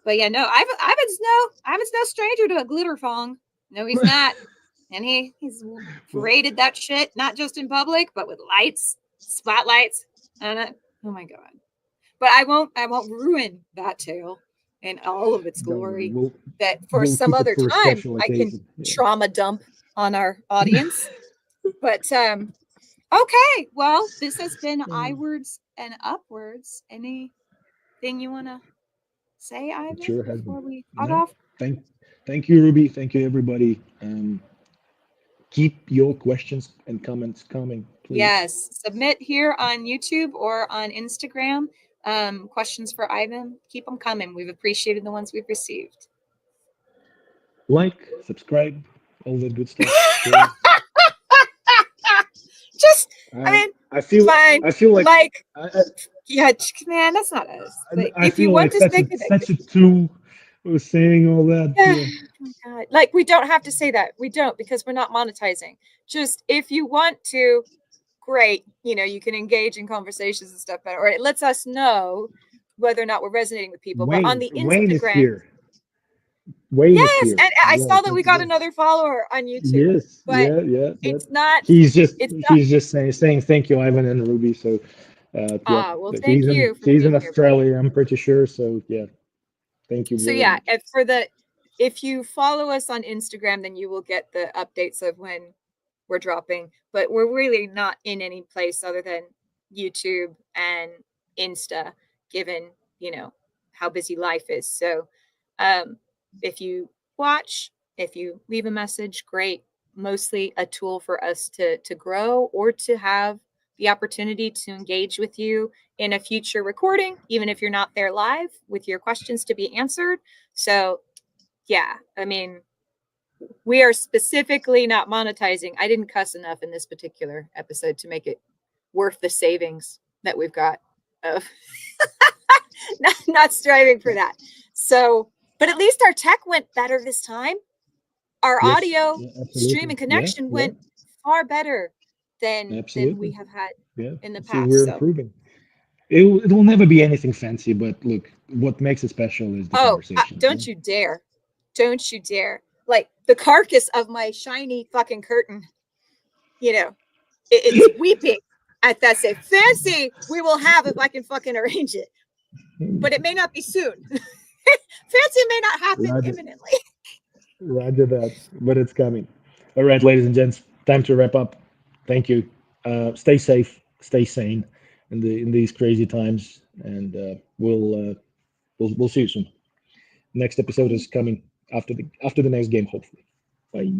A: But yeah, no, Ivan's no stranger to a glitter thong. No, he's not. And he's paraded that shit, not just in public, but with lights, spotlights, and oh my god. But I won't ruin that tale in all of its glory. That for some other time I can trauma dump on our audience. But okay, well, this has been iWords and Upwards. Anything you want to say, Ivan,
B: sure
A: before we cut off?
B: Thank you, Ruby. Thank you, everybody. Keep your questions and comments coming, please.
A: Yes, submit here on YouTube or on Instagram. questions for Ivan, keep them coming. We've appreciated the ones we've received.
B: Like, subscribe, all that good stuff. Share.
A: Just, I mean,
B: I feel
A: fine.
B: I feel like
A: yeah, man, that's not us. Like,
B: I
A: if you
B: feel
A: want
B: like
A: to say
B: such a tool was saying all that.
A: yeah. Oh my God. Like, we don't have to say that. We don't, because we're not monetizing. Just if you want to, great, you can engage in conversations and stuff better, or it lets us know whether or not we're resonating with people. But on the
B: Wayne is
A: Instagram,
B: here. Wayne is
A: yes,
B: here.
A: and I
B: Yeah,
A: saw that we got another follower on YouTube.
B: Yes,
A: But
B: yeah.
A: it's not.
B: He's
A: It's not.
B: just saying thank you, Ivan and Ruby. So, yeah,
A: Well, thank you for
B: he's
A: being
B: in
A: here.
B: Australia, I'm pretty sure. So yeah, thank you.
A: So
B: very
A: yeah,
B: much.
A: if you follow us on Instagram, then you will get the updates of when we're dropping. But we're really not in any place other than YouTube and Insta, given how busy life is. So if you watch, if you leave a message, great. Mostly a tool for us to grow, or to have the opportunity to engage with you in a future recording, even if you're not there live, with your questions to be answered. So yeah, I mean, we are specifically not monetizing. I didn't cuss enough in this particular episode to make it worth the savings that we've got of not striving for that. So, but at least our tech went better this time. Our audio stream and connection went far better than we have had in the past.
B: We're improving. It will never be anything fancy, but look, what makes it special is the conversation.
A: Don't you dare. Don't you dare. Like, the carcass of my shiny fucking curtain, it's weeping at that say, fancy we will have if I can fucking arrange it. But it may not be soon. Fancy may not happen imminently.
B: Roger that, but it's coming. All right, ladies and gents, time to wrap up. Thank you. Stay safe, stay sane in these crazy times, and we'll see you soon. Next episode is coming after the next game, hopefully. Bye.